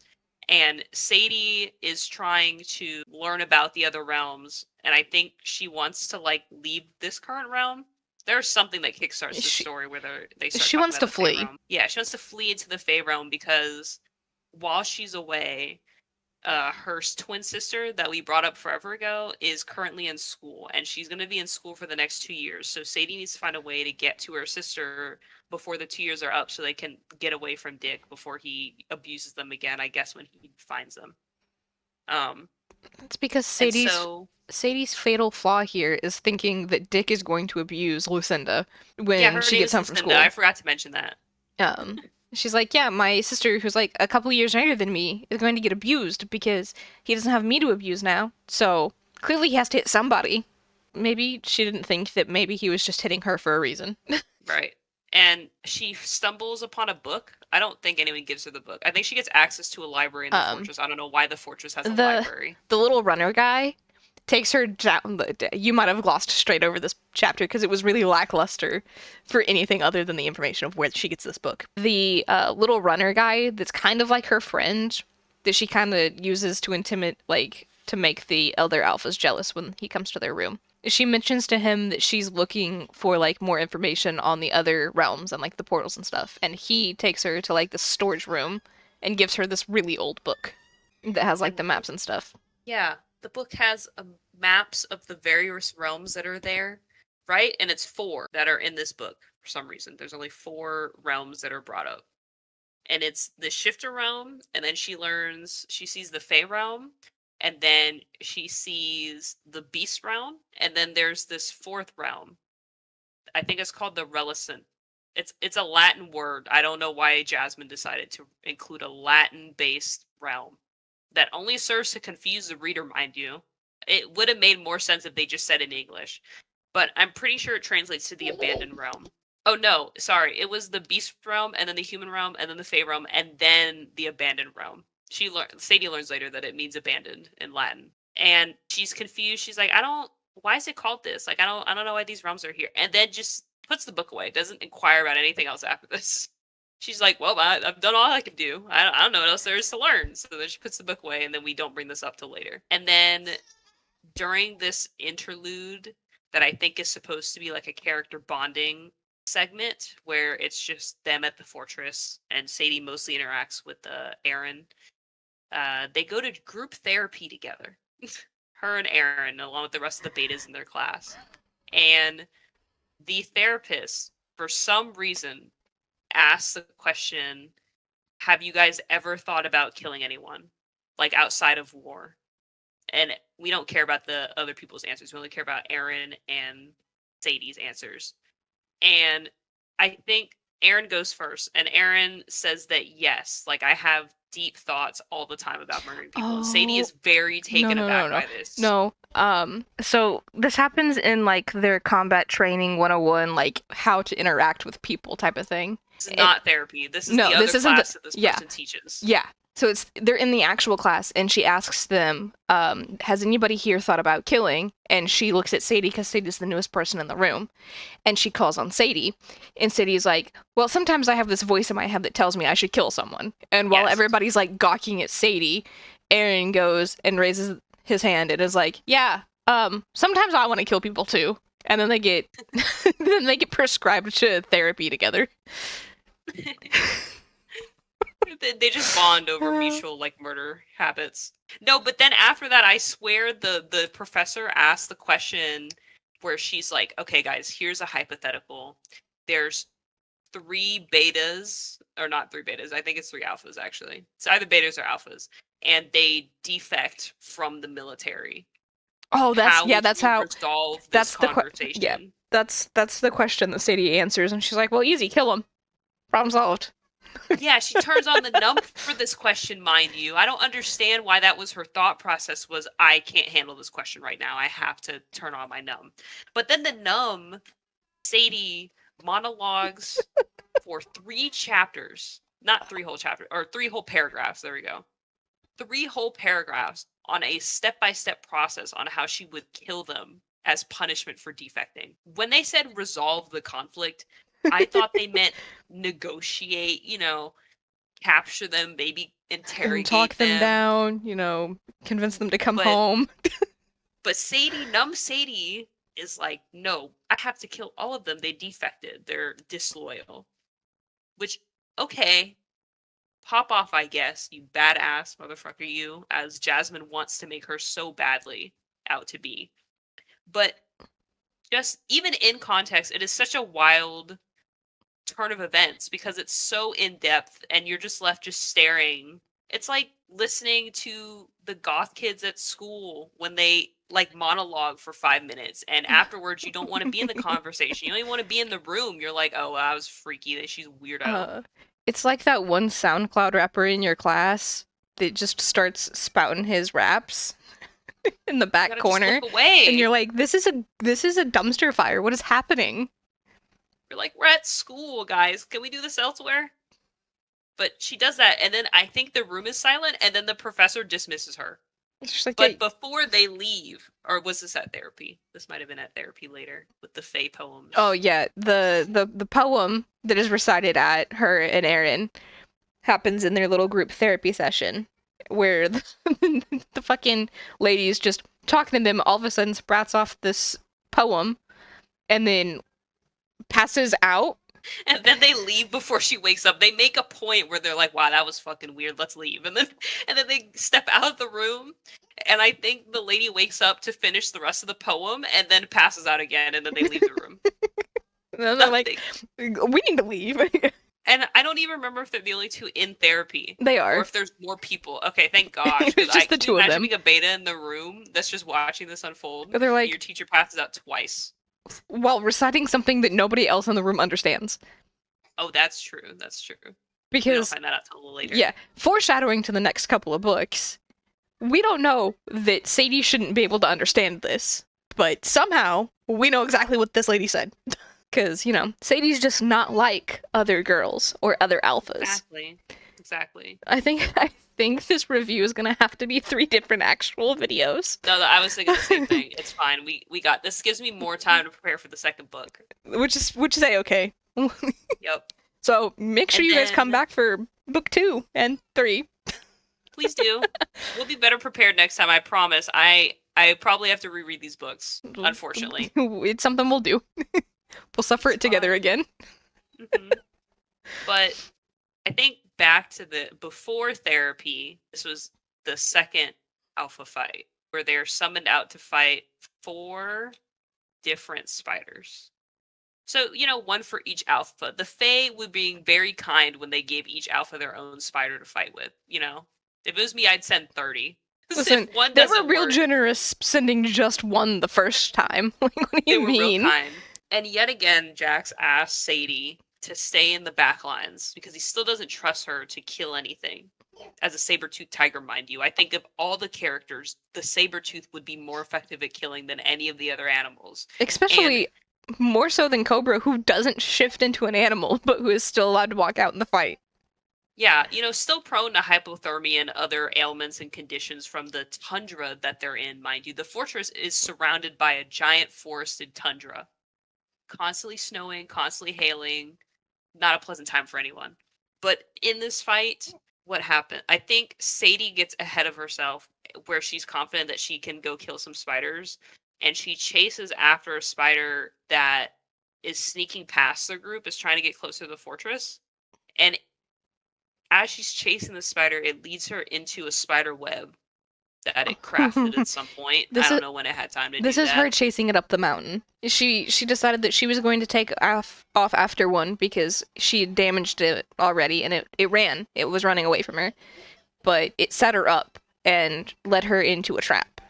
and Sadie is trying to learn about the other realms, and I think she wants to like leave this current realm. There's something that kickstarts the She story where they start she talking wants about to the Fey flee. realm. Yeah, she wants to flee into the Fey realm because while she's away, her twin sister that we brought up forever ago is currently in school, and she's going to be in school for the next 2 years. So Sadie needs to find a way to get to her sister before the 2 years are up, so they can get away from Dick before he abuses them again, I guess, when he finds them. It's because And so, Sadie's fatal flaw here is thinking that Dick is going to abuse Lucinda yeah, when her she name gets is home from Lucinda. I school. forgot to mention that. Um, She's like, yeah, my sister, who's like a couple years younger than me, is going to get abused because he doesn't have me to abuse now. So clearly he has to hit somebody. Maybe she didn't think that maybe he was just hitting her for a reason. Right. And she stumbles upon a book. I don't think anyone gives her the book. I think she gets access to a library in the Um, fortress. I don't know why the fortress has a the library. the little runner guy takes her down. You might have glossed straight over this chapter because it was really lackluster for anything other than the information of where she gets this book. The little runner guy that's kind of like her friend that she kind of uses to intimidate, like to make the elder alphas jealous when he comes to their room. She mentions to him that she's looking for like more information on the other realms and like the portals and stuff, and he takes her to like the storage room and gives her this really old book that has like And the maps and stuff. yeah, the book has maps of the various realms that are there, right? And it's four that are in this book for some reason. There's only four realms that are brought up. And it's the Shifter realm, and then she sees the Fey realm, and then she sees the Beast realm, and then there's this fourth realm. I think it's called the Relicent. It's a Latin word. I don't know why Jasmin decided to include a Latin-based realm that only serves to confuse the reader, mind you. It would have made more sense if they just said in English, but I'm pretty sure it translates to the Abandoned Realm. Oh no, sorry, it was the Beast Realm, and then the Human Realm, and then the Fey Realm, and then the Abandoned Realm. Sadie learns later that it means abandoned in Latin, and she's confused. She's like, I don't. Why is it called this? Like, I don't know why these realms are here. And then just puts the book away. Doesn't inquire about anything else after this. She's like, well, I've done all I can do. I don't know what else there is to learn. So then she puts the book away, and then we don't bring this up till later. And then during this interlude, that I think is supposed to be like a character bonding segment, where it's just them at the fortress, and Sadie mostly interacts with Aaron. They go to group therapy together. Her and Aaron, along with the rest of the betas in their class. And the therapist, for some reason, asks the question, have you guys ever thought about killing anyone? Like outside of war? And we don't care about the other people's answers. We only care about Aaron and Sadie's answers. And I think Aaron goes first, and Aaron says that yes, like I have deep thoughts all the time about murdering people. And Sadie Oh, is very no, taken no, no, aback no. by this. No. So this happens in like their combat training 101, like how to interact with people type of thing. This is It not therapy. This is no, the other this isn't the class that this yeah. person teaches. Yeah. So they're in the actual class and she asks them, has anybody here thought about killing? And she looks at Sadie because Sadie's the newest person in the room. And she calls on Sadie. And Sadie's like, well, sometimes I have this voice in my head that tells me I should kill someone. And while Yes. everybody's like gawking at Sadie, Aaron goes and raises his hand and is like, yeah, sometimes I want to kill people too. And then they get then they get prescribed to therapy together. They just bond over mutual like murder habits. No, but then after that, I swear the professor asked the question where she's like, "Okay, guys, here's a hypothetical. There's three betas, or not three betas. I think it's three alphas actually. It's either betas or alphas, and they defect from the military. Oh, How would that's you how resolve this that's yeah. conversation?" That's the question that Sadie answers and she's like, "Well, easy, kill him. Problem solved." Yeah, she turns on the numb for this question, mind you. I don't understand why that was her thought process was, I can't handle this question right now. I have to turn on my numb. But then the numb, Sadie monologues for 3 chapters, not 3 whole chapters, or 3 whole paragraphs. There we go. 3 whole paragraphs on a step-by-step process on how she would kill them as punishment for defecting. When they said resolve the conflict, I thought they meant negotiate, capture them, maybe And talk interrogate them them. down, convince them to come But home. but numb Sadie is like, no, I have to kill all of them. They defected. They're disloyal. Which, okay, pop off, I guess, you badass motherfucker, you, as Jasmin wants to make her so badly out to be. But just even in context, it is such a wild turn of events because it's so in depth and you're just left just staring. It's like listening to the goth kids at school when they like monologue for 5 minutes and afterwards you don't want to be in the conversation. You don't even want to be in the room. You're like, oh, that was freaky. That she's weirdo. Uh, It's like that one SoundCloud rapper in your class that just starts spouting his raps in the You back gotta just corner, look away. and you're like, this is a dumpster fire. What is happening? You're like, we're at school, guys. Can we do this elsewhere? But she does that, and then I think the room is silent, and then the professor dismisses her. It's just like, But yeah, before they leave, or was this at therapy? This might have been at therapy later with the Fae poems. oh yeah, the poem that is recited at her and Aaron happens in their little group therapy session, where the fucking lady is just talking to them. All of a sudden, sprats off this poem, and then passes out. And then they leave before she wakes up. They make a point where they're like, "Wow, that was fucking weird. Let's leave." And then they step out of the room, and I think the lady wakes up to finish the rest of the poem, and then passes out again, and then they leave the room. And then they're like, we need to leave. And I don't even remember if they're the only two in therapy. They Or are. if there's more people. Okay, thank gosh. It's Because just the can two you of imagine them. being a beta in the room that's just watching this unfold? They're like, Your teacher passes out twice. while reciting something that nobody else in the room understands. Oh, that's true. That's true. We don't Because, find that out till a little later. yeah, foreshadowing to the next couple of books, we don't know that Sadie shouldn't be able to understand this, but somehow we know exactly what this lady said. Because, you know, Sadie's just not like other girls or other alphas. Exactly. I think this review is gonna have to be 3 different actual videos. No, I was thinking the same thing. It's fine. We got this. Gives me more time to prepare for the second book. Which is A-okay. Yep. So make sure And you guys come then- back for book 2 and 3. Please do. We'll be better prepared next time. I promise. I probably have to reread these books. Unfortunately. It's something we'll do. We'll suffer it together again. Mhm. But I think back to the before therapy, this was the second alpha fight where they're summoned out to fight 4 different spiders. So, you know, one for each alpha. The Fae were being very kind when they gave each alpha their own spider to fight with, you know? If it was me, I'd send 30. Listen, If one they were doesn't real work, generous sending just one the first time. Like, what do they you were mean? real kind. And yet again, Jax asked Sadie to stay in the back lines because he still doesn't trust her to kill anything. As a saber-toothed tiger, mind you. I think of all the characters, the saber-tooth would be more effective at killing than any of the other animals. Especially more so than Cobra, who doesn't shift into an animal, but who is still allowed to walk out in the fight. Yeah, you know, still prone to hypothermia and other ailments and conditions from the tundra that they're in, mind you. The fortress is surrounded by a giant forested tundra. Constantly snowing, constantly hailing. Not a pleasant time for anyone. But in this fight, what happened? I think Sadie gets ahead of herself where she's confident that she can go kill some spiders. And she chases after a spider that is sneaking past the group, is trying to get closer to the fortress. And as she's chasing the spider, it leads her into a spider web that it crafted at some point. I don't know when it had time to do that. This is her chasing it up the mountain. She decided that she was going to take off after one because she had damaged it already, and it ran. It was running away from her. But it set her up and led her into a trap.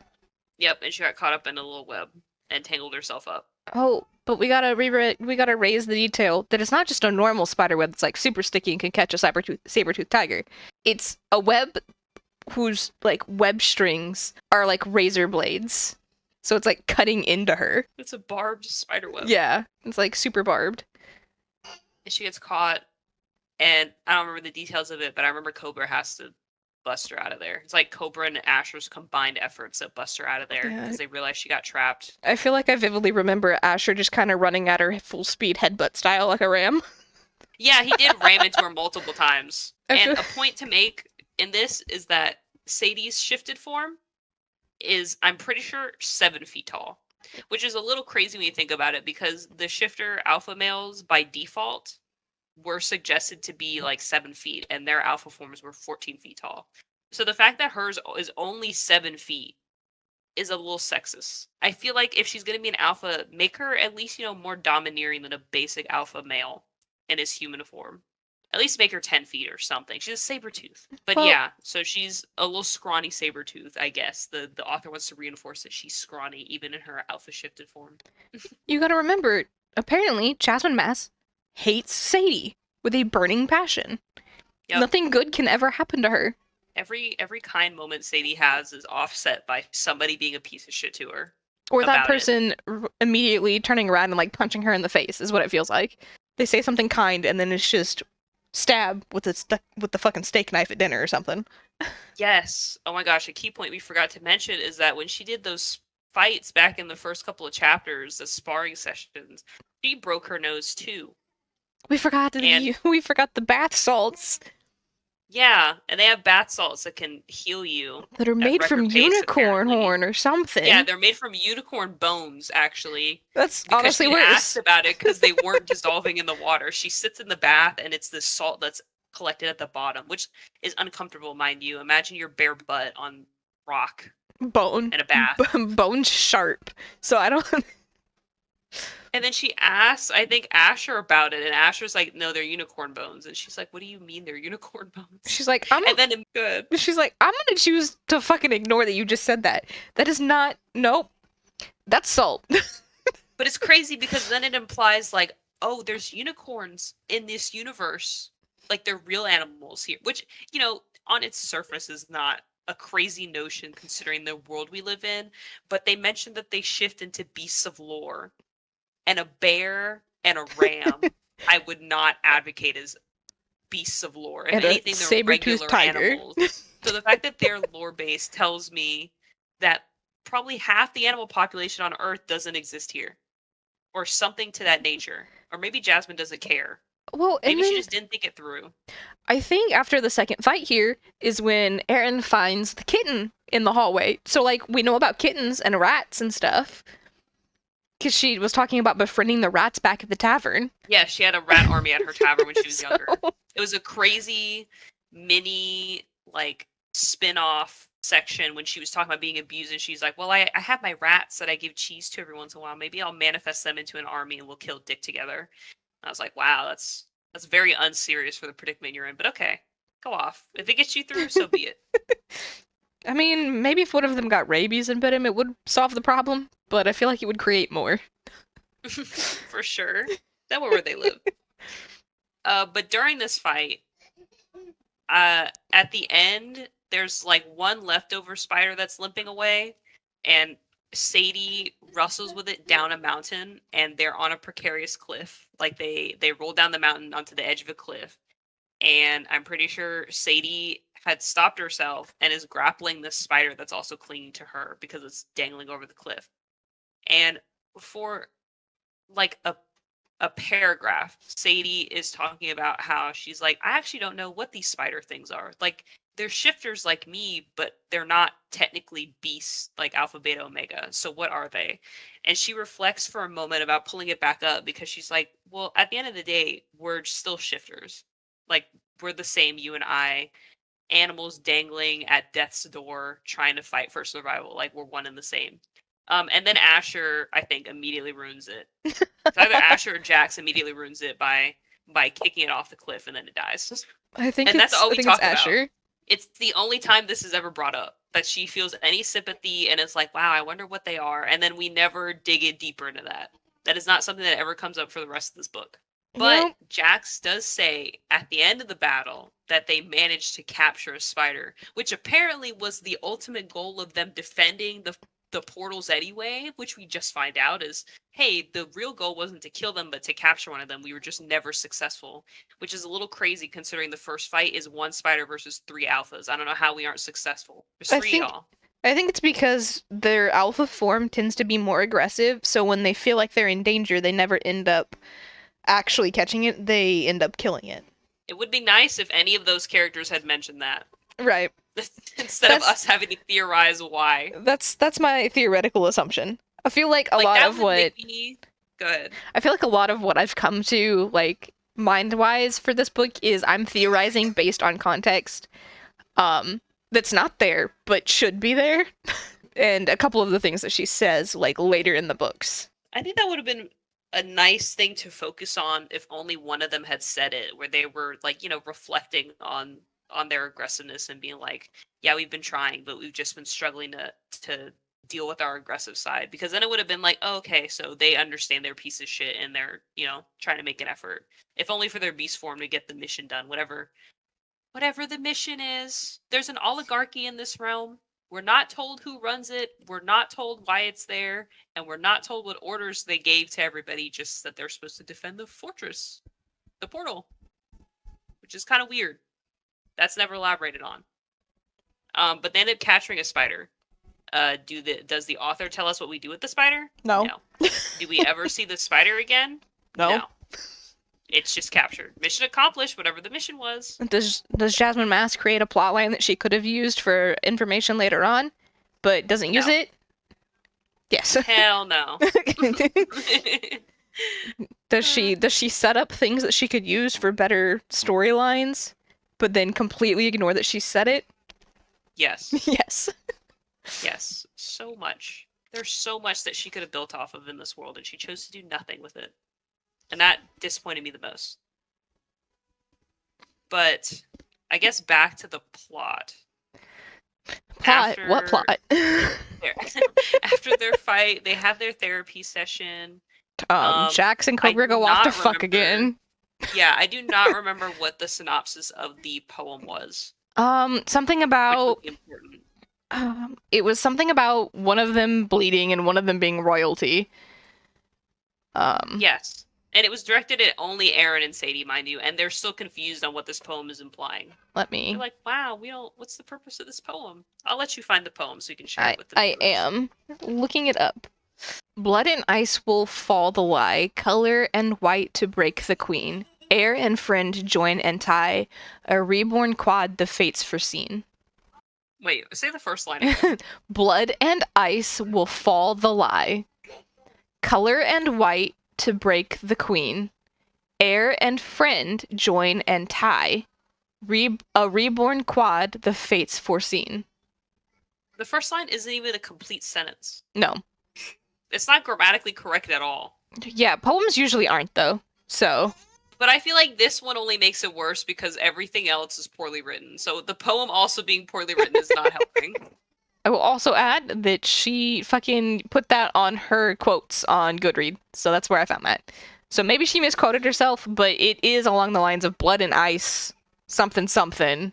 Yep, and she got caught up in a little web and tangled herself up. Oh, but we gotta raise the detail that it's not just a normal spider web that's like super sticky and can catch a saber-tooth tiger. It's a web whose like web strings are like razor blades. So it's like cutting into her. It's a barbed spider web. Yeah, it's like super barbed. And she gets caught, and I don't remember the details of it, but I remember Cobra has to bust her out of there. It's like Cobra and Asher's combined efforts that bust her out of there because they realized she got trapped. I feel like I vividly remember Asher just kind of running at her full speed headbutt style like a ram. Yeah, he did ram into her multiple times. And a point to make in this is that Sadie's shifted form is, I'm pretty sure, 7 feet tall, which is a little crazy when you think about it because the shifter alpha males by default were suggested to be like 7 feet and their alpha forms were 14 feet tall. So the fact that hers is only 7 feet is a little sexist. I feel like if she's going to be an alpha, make her at least, you know, more domineering than a basic alpha male in his human form. At least make her 10 feet or something. She's a saber-tooth. But well, yeah, so she's a little scrawny saber-tooth, I guess. The author wants to reinforce that she's scrawny even in her alpha shifted form. You gotta remember, apparently, Jasmin Mass hates Sadie. with a burning passion. Yep. Nothing good can ever happen to her. Every kind moment Sadie has is offset by somebody being a piece of shit to her Or that about it. person immediately turning around and like punching her in the face is what it feels like. They say something kind and then it's just stab with the fucking steak knife at dinner or something. Yes. Oh my gosh, a key point we forgot to mention is that when she did those fights back in the first couple of chapters, the sparring sessions, she broke her nose too. We forgot And we forgot the bath salts yeah, and they have bath salts that can heal you that are at made from record pace, unicorn apparently. horn or something. Yeah, they're made from unicorn bones, actually. That's Because honestly she asked worse. about it because they weren't dissolving in the water. She sits in the bath and it's the salt that's collected at the bottom, which is uncomfortable, mind you. Imagine your bare butt on rock Bone. in a bath. Bone sharp. So I don't. And then she asks, I think, Asher about it, and Asher's like, no, they're unicorn bones. And she's like, what do you mean they're unicorn bones? She's like, And then I'm good. She's like, I'm gonna choose to fucking ignore that you just said that. That is not. Nope. That's salt. But it's crazy because then it implies, like, oh, there's unicorns in this universe. Like, they're real animals here. Which, you know, on its surface is not a crazy notion considering the world we live in. But they mentioned that they shift into beasts of lore. And a bear and a ram, I would not advocate as beasts of lore. If And anything, a they're saber-toothed regular tiger. animals. So the fact that they're lore based tells me that probably half the animal population on Earth doesn't exist here, or something to that nature. Or maybe Jasmin doesn't care. Well, Maybe she just didn't think it through. I think after the second fight here is when Aaron finds the kitten in the hallway. So like we know about kittens and rats and stuff. Because she was talking about befriending the rats back at the tavern. Yeah, she had a rat army at her tavern when she was So- younger. It was a crazy mini, like, spin-off section when she was talking about being abused, and she's like, well, I have my rats that I give cheese to every once in a while. Maybe I'll manifest them into an army and we'll kill Dick together. And I was like, wow, that's very unserious for the predicament you're in, but okay, go off. If it gets you through, so be it. I mean, maybe if one of them got rabies and bit him, it would solve the problem, but I feel like it would create more. For sure. That where they live. But during this fight, at the end, there's like one leftover spider that's limping away, and Sadie wrestles with it down a mountain, and they're on a precarious cliff. Like they roll down the mountain onto the edge of a cliff, and I'm pretty sure Sadie had stopped herself and is grappling this spider that's also clinging to her because it's dangling over the cliff. And for like a paragraph, Sadie is talking about how she's like, I actually don't know what these spider things are. Like, they're shifters like me, but they're not technically beasts like Alpha, Beta, Omega. So what are they? And she reflects for a moment about pulling it back up because she's like, well, at the end of the day, we're still shifters. Like, we're the same, you and I. Animals dangling at death's door trying to fight for survival. Like, we're one and the same. And then Asher, I think, immediately ruins it. So either Asher or Jax immediately ruins it by kicking it off the cliff and then it dies. I think And that's all we it's talk about. Asher. It's the only time this is ever brought up that she feels any sympathy and is like, wow, I wonder what they are. And then we never dig it deeper into that. That is not something that ever comes up for the rest of this book. But Nope. Jax does say at the end of the battle that they managed to capture a spider, which apparently was the ultimate goal of them defending the portals anyway, which we just find out is, hey, the real goal wasn't to kill them, but to capture one of them. We were just never successful, which is a little crazy considering the first fight is one spider versus 3 alphas. I don't know how we aren't successful. There's 3 y'all. I think it's because their alpha form tends to be more aggressive, so when they feel like they're in danger, they never end up actually catching it, they end up killing it. It would be nice if any of those characters had mentioned that. Right. Instead of us having to theorize why. That's my theoretical assumption. I feel like a lot of what Go ahead. I feel like a lot of what I've come to like mind-wise for this book is I'm theorizing based on context that's not there but should be there. And a couple of the things that she says like later in the books. I think that would have been a nice thing to focus on if only one of them had said it, where they were like, reflecting on their aggressiveness and being like, yeah, we've been trying, but we've just been struggling to deal with our aggressive side, because then it would have been like, oh, okay, so they understand they're piece of shit and they're, trying to make an effort. If only for their beast form to get the mission done, whatever the mission is. There's an oligarchy in this realm. We're not told who runs it. We're not told why it's there, and we're not told what orders they gave to everybody, just that they're supposed to defend the fortress, the portal, which is kind of weird. That's never elaborated on. But they end up capturing a spider. Does the author tell us what we do with the spider? No. Do we ever see the spider again? No. It's just captured. Mission accomplished, whatever the mission was. Does Jasmin Mass create a plotline that she could have used for information later on, but doesn't use it? Yes. Hell no. Does she set up things that she could use for better storylines, but then completely ignore that she said it? Yes. Yes. Yes. So much. There's so much that she could have built off of in this world, and she chose to do nothing with it. And that disappointed me the most. But I guess back to the plot. What plot? After their fight, they have their therapy session. Jax and Cobra go off to fuck again. Yeah, I do not remember what the synopsis of the poem was. Something about... it was something about one of them bleeding and one of them being royalty. Yes. And it was directed at only Aaron and Sadie, mind you, and they're still confused on what this poem is implying. They're like, wow, what's the purpose of this poem? I'll let you find the poem so you can share it with the viewers. I am looking it up. Blood and ice will fall the lie, color and white to break the queen. Heir and friend join and tie, a reborn quad the fates foreseen. Wait, say the first line again. Blood and ice will fall the lie, color and white to break the queen. Heir and friend join and tie, a reborn quad the fates foreseen. The first line isn't even a complete sentence. No. It's not grammatically correct at all. Yeah, poems usually aren't, though, so... But I feel like this one only makes it worse because everything else is poorly written. So the poem also being poorly written is not helping. I will also add that she fucking put that on her quotes on Goodreads, so that's where I found that. So maybe she misquoted herself, but it is along the lines of blood and ice, something something.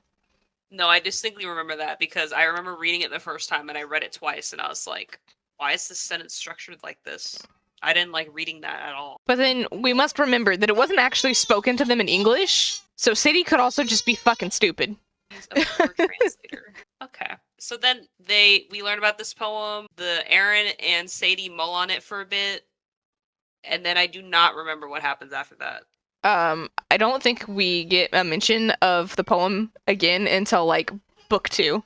No, I distinctly remember that because I remember reading it the first time and I read it twice and I was like, why is this sentence structured like this? I didn't like reading that at all. But then we must remember that it wasn't actually spoken to them in English, so Sadie could also just be fucking stupid. He's a poor translator. Okay. So then we learn about this poem. The Aaron and Sadie mull on it for a bit. And then I do not remember what happens after that. I don't think we get a mention of the poem again until, like, book 2.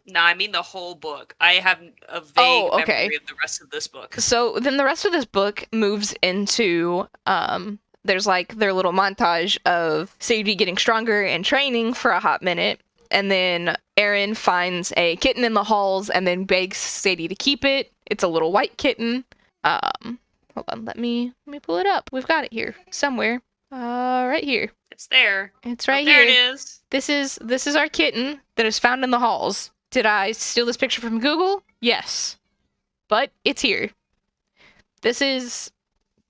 No, I mean the whole book. I have a vague memory of the rest of this book. So then the rest of this book moves into, there's, like, their little montage of Sadie getting stronger and training for a hot minute. And then Aaron finds a kitten in the halls and then begs Sadie to keep it. It's a little white kitten. Hold on, let me pull it up. We've got it here somewhere. Right here. It's there. It's right here. There it is. This is our kitten that is found in the halls. Did I steal this picture from Google? Yes. But it's here. This is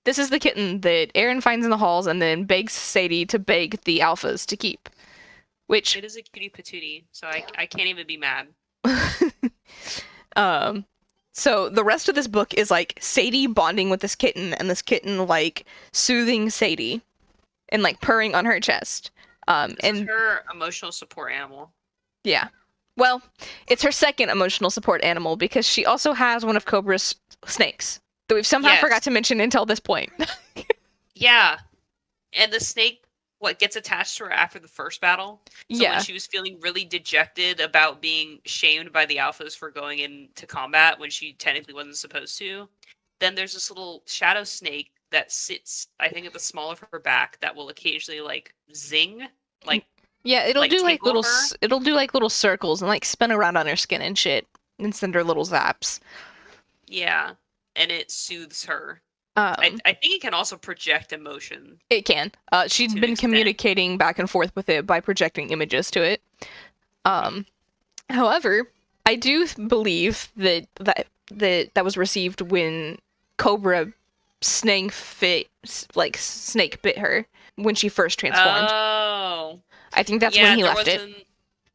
the kitten that Aaron finds in the halls and then begs Sadie to beg the alphas to keep. Which... It is a cutie patootie, so I can't even be mad. So the rest of this book is, like, Sadie bonding with this kitten and this kitten, like, soothing Sadie and, like, purring on her chest. This is her emotional support animal. Yeah. Well, it's her second emotional support animal because she also has one of Cobra's snakes that we've somehow forgot to mention until this point. Yeah. And the snake, gets attached to her after the first battle? So when she was feeling really dejected about being shamed by the alphas for going into combat when she technically wasn't supposed to, then there's this little shadow snake that sits, I think, at the small of her back that will occasionally, like, zing, like... Yeah, it'll do like little circles and like spin around on her skin and shit and send her little zaps. Yeah, and it soothes her. I think it can also project emotion. It can. She'd been communicating back and forth with it by projecting images to it. However, I do believe that that was received when Cobra snake bit her when she first transformed. Oh. I think that's when Yeah, he left it.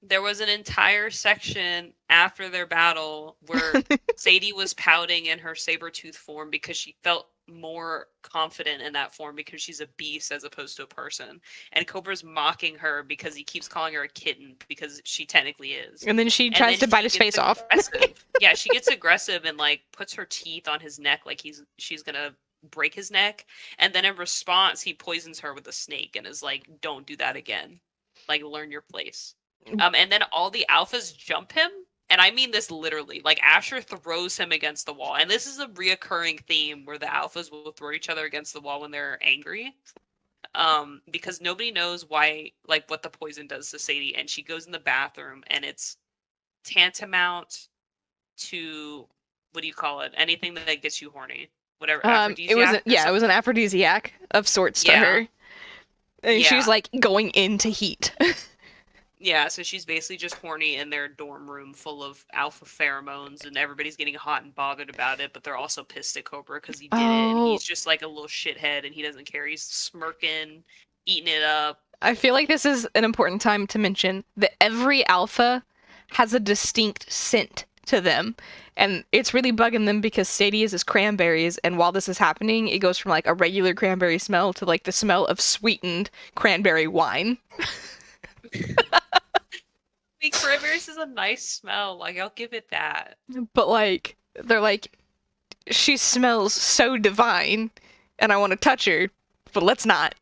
there was an entire section after their battle where Sadie was pouting in her saber-tooth form because she felt more confident in that form because she's a beast as opposed to a person. And Cobra's mocking her because he keeps calling her a kitten because she technically is. And then she And tries then to bite she his gets face off. aggressive. Yeah, she gets aggressive and like puts her teeth on his neck like she's gonna break his neck. And then in response, he poisons her with a snake and is like, "Don't do that again. Like, learn your place." And then all the alphas jump him, and I mean this literally. Like Asher throws him against the wall, and this is a reoccurring theme where the alphas will throw each other against the wall when they're angry. Because nobody knows why, like what the poison does to Sadie, and she goes in the bathroom, and it's tantamount to what do you call it? Anything that gets you horny, whatever It was aphrodisiac or it was an something. aphrodisiac of sorts to Yeah, her. And she was yeah. like going into heat. Yeah, so she's basically just horny in their dorm room full of alpha pheromones, and everybody's getting hot and bothered about it, but they're also pissed at Cobra because he did it, and Oh, he's just like a little shithead, and he doesn't care. He's smirking, eating it up. I feel like this is an important time to mention that every alpha has a distinct scent to them. And it's really bugging them because Sadie is cranberries, and while this is happening, it goes from like a regular cranberry smell to like the smell of sweetened cranberry wine. I mean, cranberries is a nice smell. Like, I'll give it that. But like, they're like, she smells so divine, and I want to touch her, but let's not.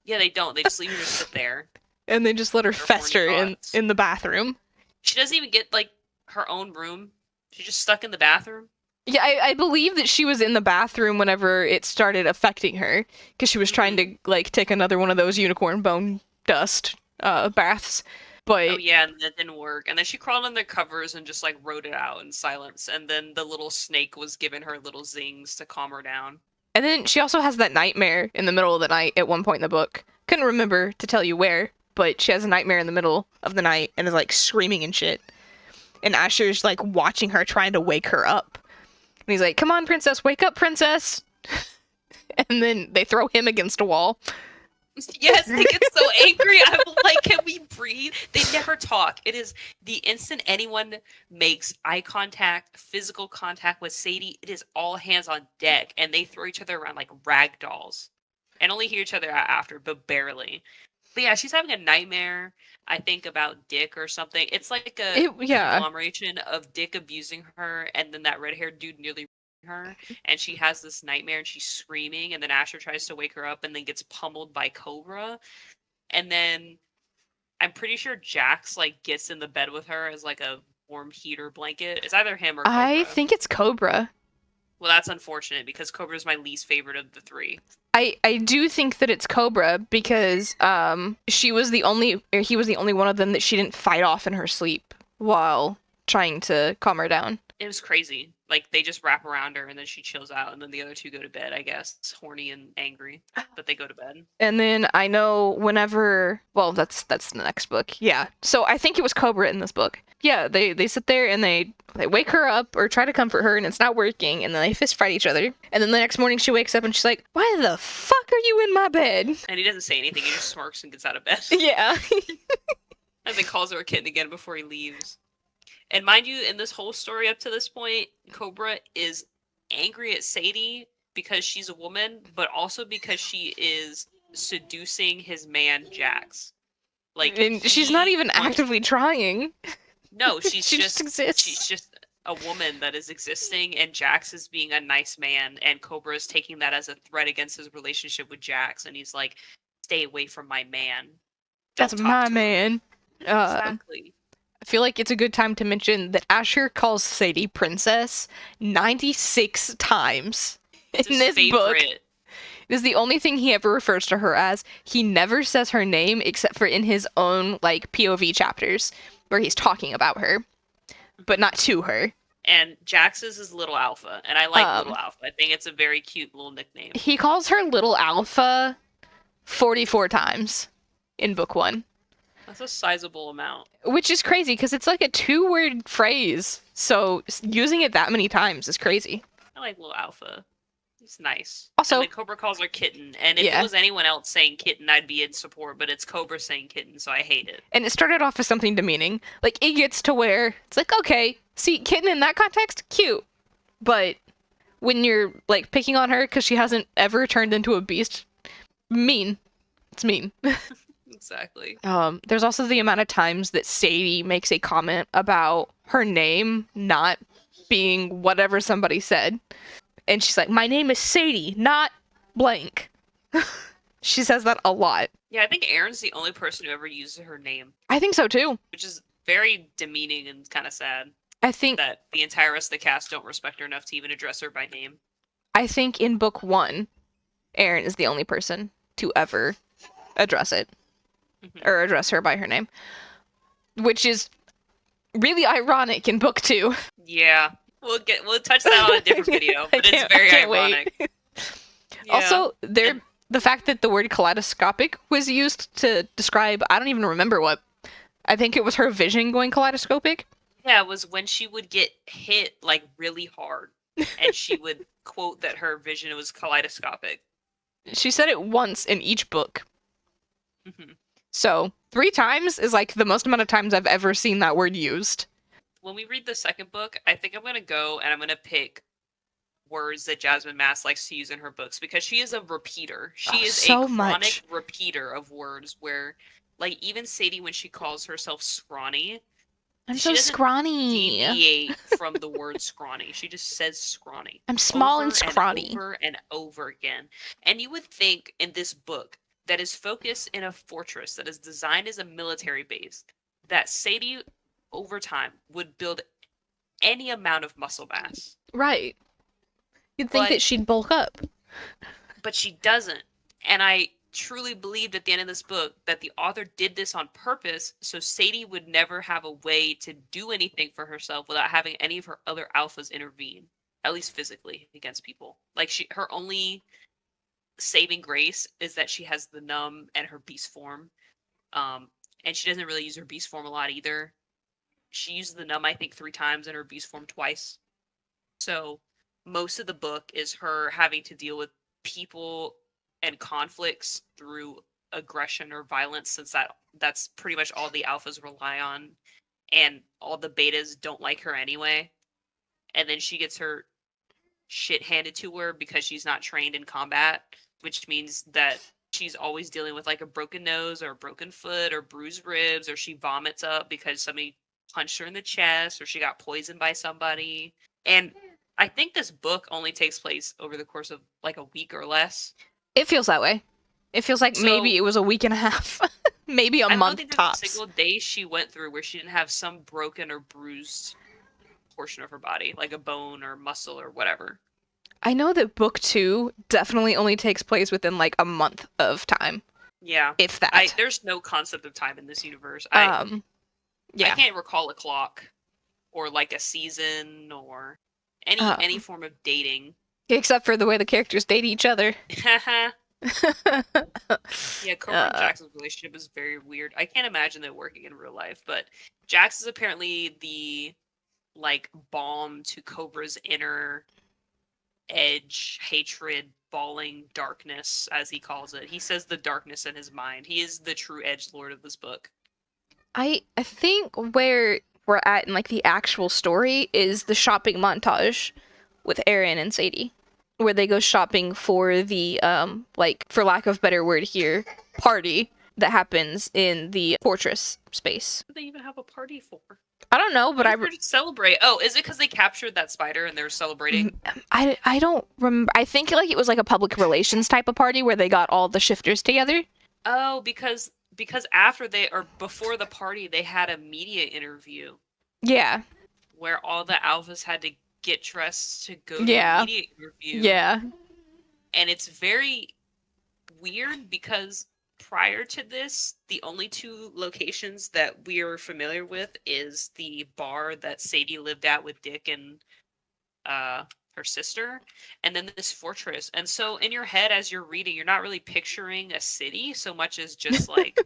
Yeah, they don't. They just leave her to sit there. And they just let her With her horny fester thoughts. in the bathroom. She doesn't even get like her own room. She's just stuck in the bathroom. Yeah, I believe that she was in the bathroom whenever it started affecting her, because she was trying to like take another one of those unicorn bone dust baths. Oh But yeah, and that didn't work. And then she crawled on their covers and just like wrote it out in silence. And then the little snake was giving her little zings to calm her down. and then she also has that nightmare in the middle of the night at one point in the book. Couldn't remember to tell you where, but she has a nightmare in the middle of the night and is like screaming and shit. And Asher's like watching her trying to wake her up. And he's like, "Come on, princess, wake up, princess." And then they throw him against a wall. Yes, they get so angry. I'm like, can we breathe? They never talk. It is the instant anyone makes eye contact, physical contact with Sadie, it is all hands on deck, and they throw each other around like rag dolls, and only hear each other out after, but barely. But yeah, she's having a nightmare. I think about Dick or something. It's like a Yeah. conglomeration of Dick abusing her, and then that red-haired dude nearly her, and she has this nightmare and she's screaming, and then Asher tries to wake her up and then gets pummeled by Cobra, and then I'm pretty sure Jax like gets in the bed with her as like a warm heater blanket. It's either him or I Cobra. think it's Cobra. Well, that's unfortunate because Cobra's my least favorite of the three. I do think that it's Cobra because he was the only one of them that she didn't fight off in her sleep while trying to calm her down. It was crazy. Like they just wrap around her and then she chills out, and then the other two go to bed. I guess horny and angry, but they go to bed. And then I know whenever, well, that's the next book. Yeah. So I think it was Cobra in this book. Yeah, they sit there and they wake her up or try to comfort her and it's not working, and then they fist fight each other. And then the next morning she wakes up and she's like, "Why the fuck are you in my bed?" And he doesn't say anything. He just smirks and gets out of bed. Yeah. And then calls her a kitten again before he leaves. And mind you, in this whole story up to this point, Cobra is angry at Sadie because she's a woman, but also because she is seducing his man Jax. Like, And she's not even wants- actively trying. No, she's She just exists. She's just a woman that is existing, and Jax is being a nice man, and Cobra is taking that as a threat against his relationship with Jax, and he's like, "Stay away from my man. Don't That's talk my to him." man. Exactly. I feel like it's a good time to mention that Asher calls Sadie princess 96 times It's in his this book. favorite. It is the only thing he ever refers to her as. He never says her name except for in his own like POV chapters where he's talking about her, but not to her. And Jax is his little alpha, and I like Um, little alpha. I think it's a very cute little nickname. He calls her little alpha 44 times in book 1. That's a sizable amount. Which is crazy because it's like a 2-word phrase. So using it that many times is crazy. I like little Alpha. It's nice. And Also, then Cobra calls her Kitten. And if it yeah. was anyone else saying Kitten, I'd be in support. But it's Cobra saying Kitten, so I hate it. And it started off as something demeaning. Like, it gets to where it's like, okay, see, kitten in that context, cute. But when you're, like, picking on her because she hasn't ever turned into a beast, mean. It's mean. Exactly. There's also the amount of times that Sadie makes a comment about her name not being whatever somebody said. And she's like, my name is Sadie, not blank. She says that a lot. Yeah, I think Erin's the only person who ever uses her name, I think so too. which is very demeaning and kind of sad I think that the entire rest of the cast don't respect her enough to even address her by name. in book 1, Erin is the only person to ever address it or address her by her name, which is really ironic in book 2. Yeah, we'll touch that on a different video, but it's very ironic. Yeah. Also, the fact that the word kaleidoscopic was used to describe, I don't even remember what. I think it was her vision going kaleidoscopic. Yeah, it was when she would get hit like really hard, and she would quote that her vision was kaleidoscopic. She said it once in each book. Mm-hmm. So 3 times is like the most amount of times I've ever seen that word used. When we read the second book, I think I'm going to go and I'm going to pick words that Jasmin Mass likes to use in her books because she is a repeater. She is so a chronic much. repeater of words where, like, even Sadie, when she calls herself scrawny, I'm she so doesn't scrawny. deviate from the word scrawny. She just says scrawny. I'm small over and scrawny. over and over again. And you would think in this book that is focused in a fortress that is designed as a military base that Sadie over time would build any amount of muscle mass. Right. You'd think that she'd bulk up. But she doesn't. And I truly believed at the end of this book that the author did this on purpose so Sadie would never have a way to do anything for herself without having any of her other alphas intervene, at least physically, against people. Like, her only saving grace is that she has the numb and her beast form. And she doesn't really use her beast form a lot either. She uses the numb, I think, 3 times and her beast form twice. So most of the book is her having to deal with people and conflicts through aggression or violence, since that's pretty much all the alphas rely on, and all the betas don't like her anyway. And then she gets her shit handed to her because she's not trained in combat, which means that she's always dealing with like a broken nose or a broken foot or bruised ribs, or she vomits up because somebody punched her in the chest or she got poisoned by somebody. And I think this book only takes place over the course of like a week or less. It feels that way. It feels like maybe it was a week and a half. Maybe a month tops. I don't think there's a single day she went through where she didn't have some broken or bruised portion of her body, like a bone or muscle or whatever. I know that book 2 definitely only takes place within like a month of time. Yeah. If that. There's no concept of time in this universe. Yeah. I can't recall a clock or like a season or any form of dating. Except for the way the characters date each other. Yeah, Cobra and Jax's relationship is very weird. I can't imagine it working in real life, but Jax is apparently the like balm to Cobra's inner edge, hatred, bawling darkness, as he calls it. He says the darkness in his mind. He is the true edge lord of this book. I think where we're at in like the actual story is the shopping montage with Erin and Sadie, where they go shopping for the like, for lack of a better word here, party that happens in the fortress space. What do they even have a party for? I don't know, but I celebrate. Oh, is it because they captured that spider and they're celebrating? I don't remember. I think like it was like a public relations type of party where they got all the shifters together. Oh, because before the party, they had a media interview. Yeah. Where all the alphas had to get dressed to go to a media interview. Yeah. And it's very weird because prior to this, the only 2 locations that we are familiar with is the bar that Sadie lived at with Dick and her sister, and then this fortress. And so in your head as you're reading, you're not really picturing a city so much as just like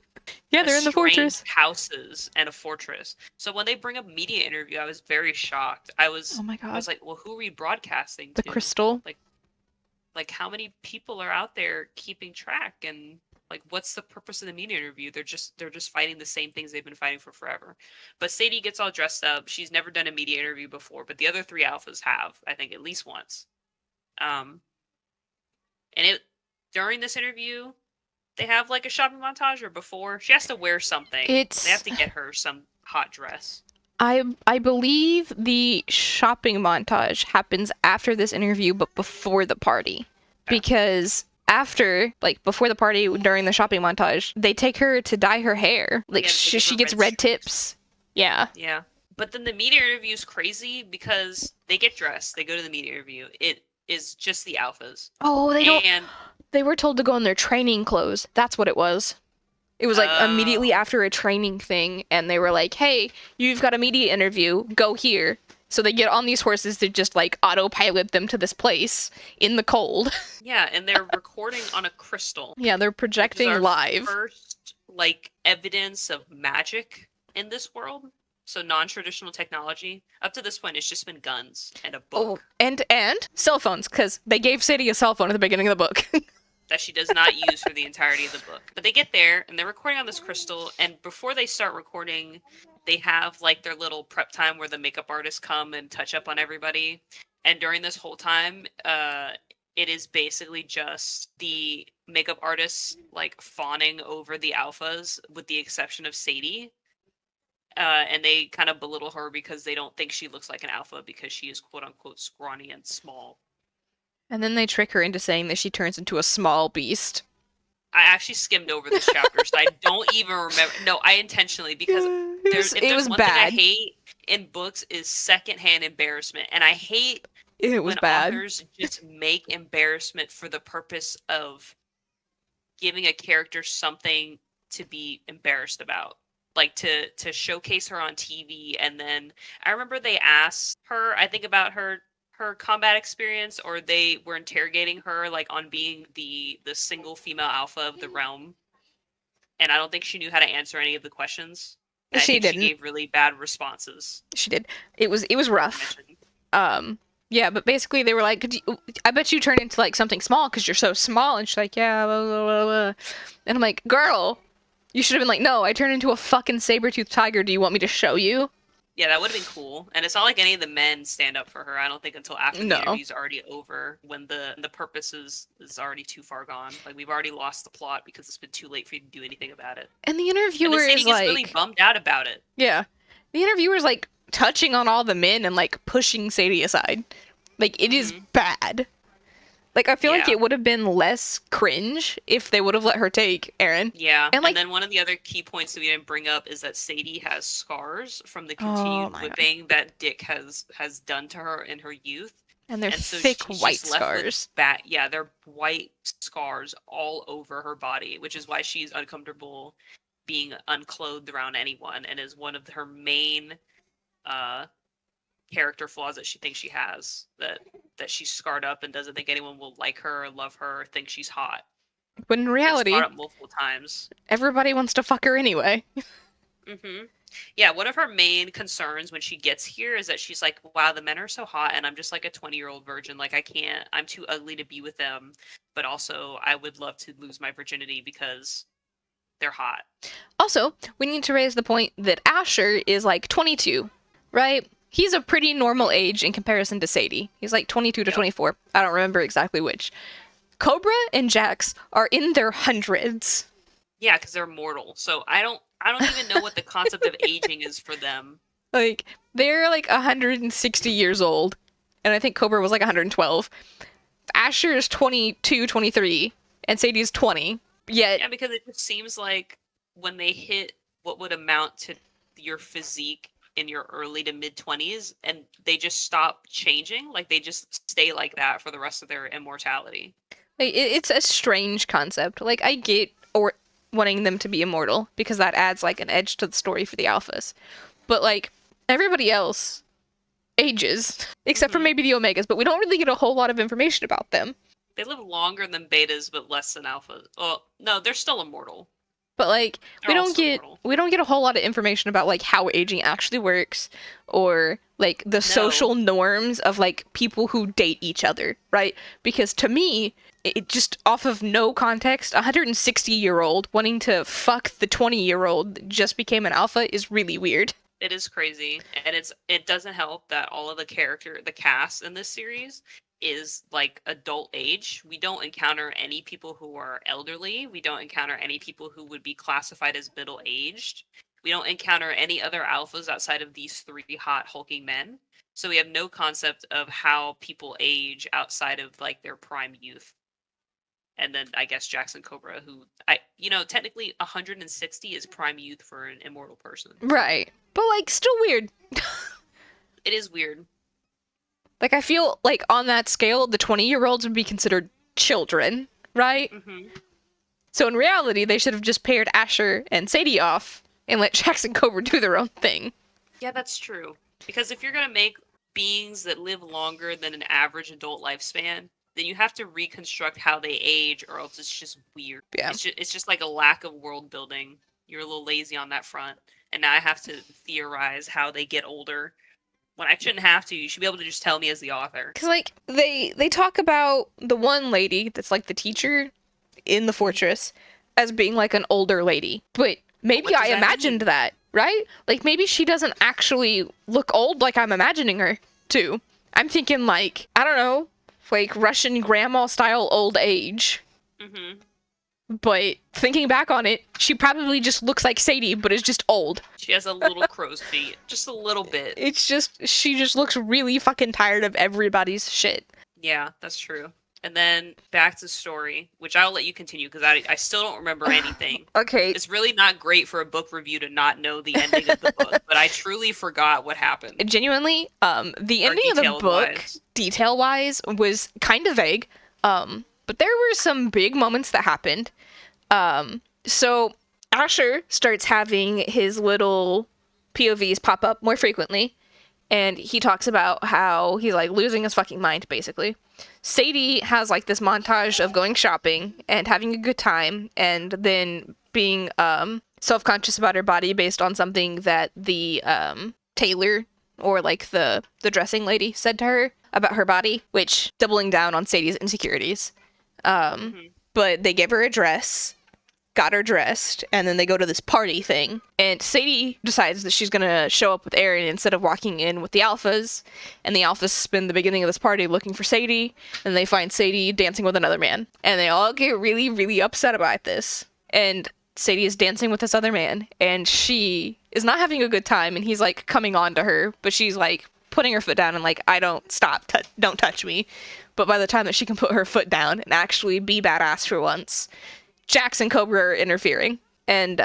Yeah, they're in the estranged fortress. houses and a fortress. So when they bring up media interview, I was very shocked. I Oh was my I god. was like, well, who are we broadcasting The to? crystal. Like like how many people are out there keeping track, and like what's the purpose of the media interview? They're just fighting the same things they've been fighting for forever. But Sadie gets all dressed up. She's never done a media interview before, but the other three alphas have, I think, at least once. Um, and it during this interview, they have like a shopping montage, or before she has to wear something. They have It's to get her some hot dress. I believe the shopping montage happens after this interview, but before the party. Okay. Because after, like, before the party, during the shopping montage, they take her to dye her hair. Like, Yeah, they give she her gets red red streaks. tips. Yeah. Yeah. But then the media interview is crazy because they get dressed, they go to the media interview. It is just the alphas. Oh, they don't. And They were told to go in their training clothes. That's what it was. It was like immediately oh, after a training thing, and they were like, hey, you've got a media interview, go here. So they get on these horses to just like autopilot them to this place in the cold. yeah, and they're recording on a crystal, Yeah, they're which is projecting our live. first like evidence of magic in this world. So non-traditional technology. Up to this point, it's just been guns and a Oh, book and cell phones, because they gave Sadie a cell phone at the beginning of the book. that she does not use for the entirety of the book. But they get there and they're recording on this crystal, and before they start recording, they have like their little prep time where the makeup artists come and touch up on everybody. And during this whole time, it is basically just the makeup artists like fawning over the alphas, with the exception of Sadie. And they kind of belittle her because they don't think she looks like an alpha because she is quote unquote scrawny and small. And then they trick her into saying that she turns into a small beast. I actually skimmed over this chapter, so I don't even remember. No, I intentionally, because if It there's was one thing I bad. hate in books is secondhand embarrassment, and I hate It was when bad. authors just make embarrassment for the purpose of giving a character something to be embarrassed about, like to showcase her on TV. And then I remember they asked her, I think, about her combat experience, or they were interrogating her like on being the single female alpha of the realm, and I don't think she knew how to answer any of the questions, and I She think she didn't. gave really bad responses. She did. It was rough. Mentioned. Yeah, but basically they were like, I bet you turn into like something small because you're so small. And she's like, yeah, blah, blah, blah, blah. And I'm like, girl, you should have been like, no, I turn into a fucking saber-toothed tiger. Do you want me to show you? Yeah, that would have been cool. And it's not like any of the men stand up for her. I don't think until after the No. interview's already over, when the purpose is already too far gone. Like we've already lost the plot because it's been too late for you to do anything about it. And the And interviewer the city is gets like, really bummed out about it. yeah, the interviewer's like touching on all the men and like pushing Sadie aside. Like it is bad. Like I feel like Yeah. it would have been less cringe if they would have let her take Aaron. Yeah, And, like- then one of the other key points that we didn't bring up is that Sadie has scars from the Oh continued my God. whipping that Dick has done to her in her youth. And they're And so thick she's white just left with scars. yeah, they're white scars all over her body, which is why she's uncomfortable being unclothed around anyone, and is one of her main character flaws that she thinks she has, that she's scarred up and doesn't think anyone will like her or love her or think she's hot. But in It's reality, brought up multiple times. everybody wants to fuck her anyway. Yeah, one of her main concerns when she gets here is that she's like, wow, the men are so hot and I'm just like a 20-year-old virgin. Like, I'm too ugly to be with them. But also, I would love to lose my virginity because they're hot. Also, we need to raise the point that Asher is like 22, right? He's a pretty normal age in comparison to Sadie. He's like 22 to 24. I don't remember exactly which. Cobra and Jax are in their hundreds. Yeah, because they're mortal. So I don't even know what the concept of aging is for them. Like, they're like 160 years old. And I think Cobra was like 112. Asher is 22, 23. And Sadie's 20. Yet, Yeah, because it just seems like when they hit what would amount to your physique in your early to mid 20s, and they just stop changing, like they just stay like that for the rest of their immortality. like, it's a strange concept. Like, I get or wanting them to be immortal because that adds like an edge to the story for the alphas. But like everybody else ages, except for maybe the Omegas, but we don't really get a whole lot of information about them. They live longer than betas, but less than alphas. Well, no, they're still immortal. But like They're all so mortal. we don't get a whole lot of information about like how aging actually works or like the No, social norms of like people who date each other, right? Because to me, it just off of no context, a 160-year-old wanting to fuck the 20-year-old that just became an alpha is really weird. it is crazy, and it doesn't help that all of the cast in this series is like adult age. We don't encounter any people who are elderly. We don't encounter any people who would be classified as middle aged. We don't encounter any other alphas outside of these three hot hulking men. So we have no concept of how people age outside of like their prime youth. And then I guess Jackson Cobra, who technically 160 is prime youth for an immortal person. So Right. But like still weird. it is weird. Like I feel like on that scale, the 20-year-olds would be considered children, right? Hmm. So in reality, they should have just paired Asher and Sadie off and let Jackson Cobra do their own thing. Yeah, that's true. Because if you're gonna make beings that live longer than an average adult lifespan, then you have to reconstruct how they age, or else it's just weird. Yeah. It's just like a lack of world building. You're a little lazy on that front, and now I have to theorize how they get older when I shouldn't have to. You should be able to just tell me as the author. Cause like they talk about the one lady that's like the teacher in the fortress as being like an older lady, but But maybe what I does that imagined mean? that, right? Like maybe she doesn't actually look old like I'm imagining her to. I'm thinking like I don't know, like Russian grandma style old age. Hmm. But thinking back on it, she probably just looks like Sadie, but is just old. She has a little crow's feet, just a little bit. It's just she just looks really fucking tired of everybody's shit. Yeah, that's true. And then back to story, which I'll let you continue because I still don't remember anything. Okay, It's really not great for a book review to not know the ending of the book, but I truly forgot what happened. genuinely, the Or ending of the detailed book, wise. detail wise, was kind of vague. But there were some big moments that happened. So Asher starts having his little POVs pop up more frequently, and he talks about how he's like losing his fucking mind, basically. Sadie has like this montage of going shopping and having a good time, and then being self-conscious about her body based on something that the tailor or like the dressing lady said to her about her body, which doubling down on Sadie's insecurities. Hmm. But they give her a dress, got her dressed, and then they go to this party thing. And Sadie decides that she's gonna show up with Aaron instead of walking in with the alphas. And the alphas spend the beginning of this party looking for Sadie, and they find Sadie dancing with another man. And they all get really, really upset about this. And Sadie is dancing with this other man, and she is not having a good time, and he's like coming on to her, but she's like putting her foot down and like, I don't stop, don't touch me. But by the time that she can put her foot down and actually be badass for once, Jax and Cobra are interfering. And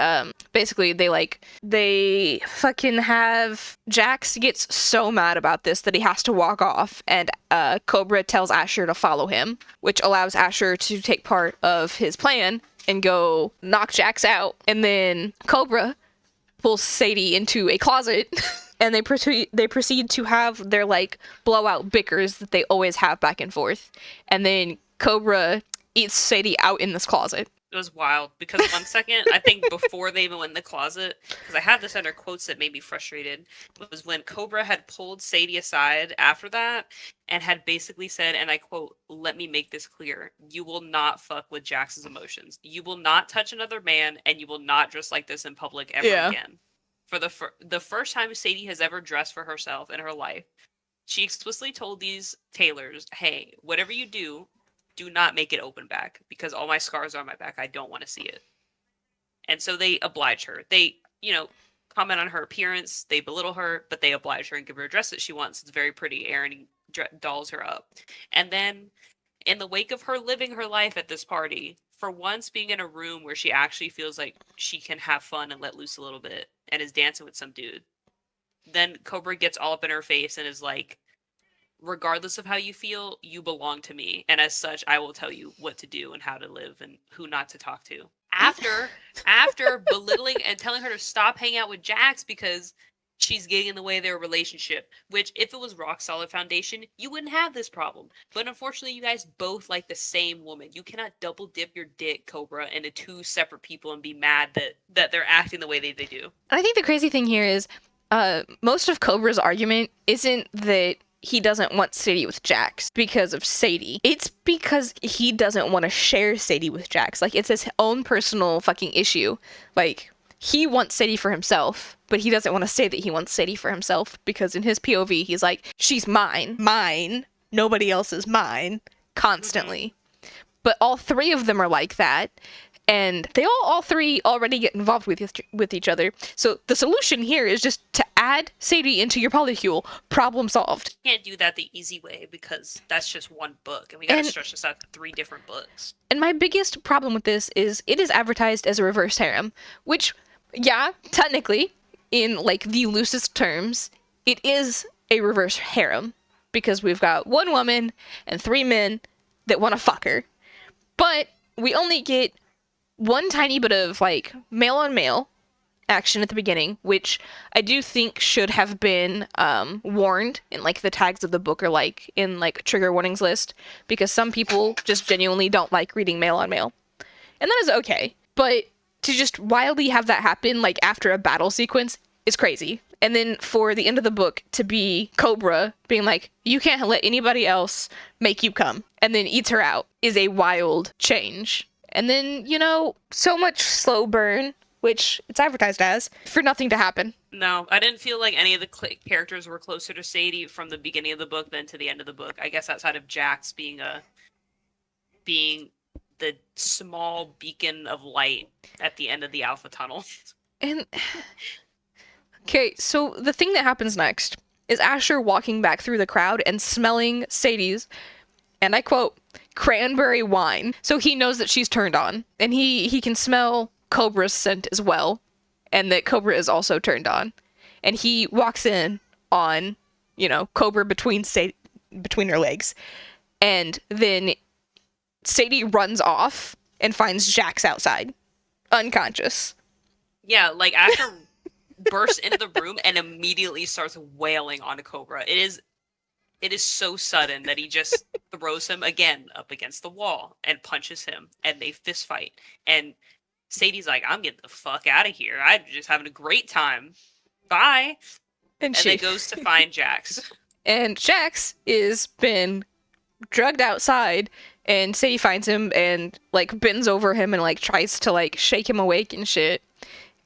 basically they fucking have Jax gets so mad about this that he has to walk off, and Cobra tells Asher to follow him, which allows Asher to take part of his plan and go knock Jax out. And then Cobra pulls Sadie into a closet and they proceed to have their like blowout bickers that they always have back and forth. And then Cobra eats Sadie out in this closet. It was wild because 1 second, I think before they even went in the closet, because I had this under quotes that made me frustrated, was when Cobra had pulled Sadie aside after that and had basically said, and I quote, "Let me make this clear. You will not fuck with Jax's emotions. You will not touch another man, and you will not dress like this in public ever Yeah. again." For the first time Sadie has ever dressed for herself in her life, she explicitly told these tailors, "Hey, whatever you do not make it open back because all my scars are on my back. I don't want to see it." And so they oblige her. They, comment on her appearance. They belittle her, but they oblige her and give her a dress that she wants. It's very pretty. Aaron dolls her up. And then, in the wake of her living her life at this party, for once being in a room where she actually feels like she can have fun and let loose a little bit and is dancing with some dude, then Cobra gets all up in her face and is like, regardless of how you feel, you belong to me. And as such, I will tell you what to do and how to live and who not to talk to. After belittling and telling her to stop hanging out with Jax because she's getting in the way of their relationship, which if it was rock solid foundation, you wouldn't have this problem. But unfortunately, you guys both like the same woman. You cannot double dip your dick, Cobra, into two separate people and be mad that they're acting the way they do. I think the crazy thing here is most of Cobra's argument isn't that he doesn't want Sadie with Jax because of Sadie. It's because he doesn't want to share Sadie with Jax. Like, it's his own personal fucking issue. Like, he wants Sadie for himself, but he doesn't want to say that he wants Sadie for himself because in his POV, he's like, she's mine. Mine. Nobody else is mine. Constantly. But all three of them are like that. And they all three already get involved with each other. So the solution here is just to add Sadie into your polycule. Problem solved. You can't do that the easy way because that's just one book, and we gotta stretch this out to 3 different books. And my biggest problem with this is it is advertised as a reverse harem, which, yeah, technically, in like the loosest terms, it is a reverse harem because we've got one woman and 3 men that want to fuck her. But we only get one tiny bit of like male on male action at the beginning, which I do think should have been warned in like the tags of the book or like in like trigger warnings list, because some people just genuinely don't like reading male on male, and that is okay. But to just wildly have that happen like after a battle sequence is crazy. And then for the end of the book to be Cobra being like, you can't let anybody else make you come, and then eats her out is a wild change. And then, you know, so much slow burn, which it's advertised as, for nothing to happen. No, I didn't feel like any of the characters were closer to Sadie from the beginning of the book than to the end of the book. I guess outside of Jax being the small beacon of light at the end of the Alpha Tunnel. And okay, so the thing that happens next is Asher walking back through the crowd and smelling Sadie's, and I quote, cranberry wine. So he knows that she's turned on, and he can smell Cobra's scent as well, and that Cobra is also turned on. And he walks in on, you know, Cobra between her legs, and then Sadie runs off and finds Jax outside, unconscious. Yeah, like Asher bursts into the room and immediately starts wailing on Cobra. It is so sudden that he just throws him again up against the wall and punches him, and they fist fight. And Sadie's like, I'm getting the fuck out of here. I'm just having a great time. Bye. And then goes to find Jax. And Jax is been drugged outside, and Sadie finds him and like bends over him and like tries to like shake him awake and shit.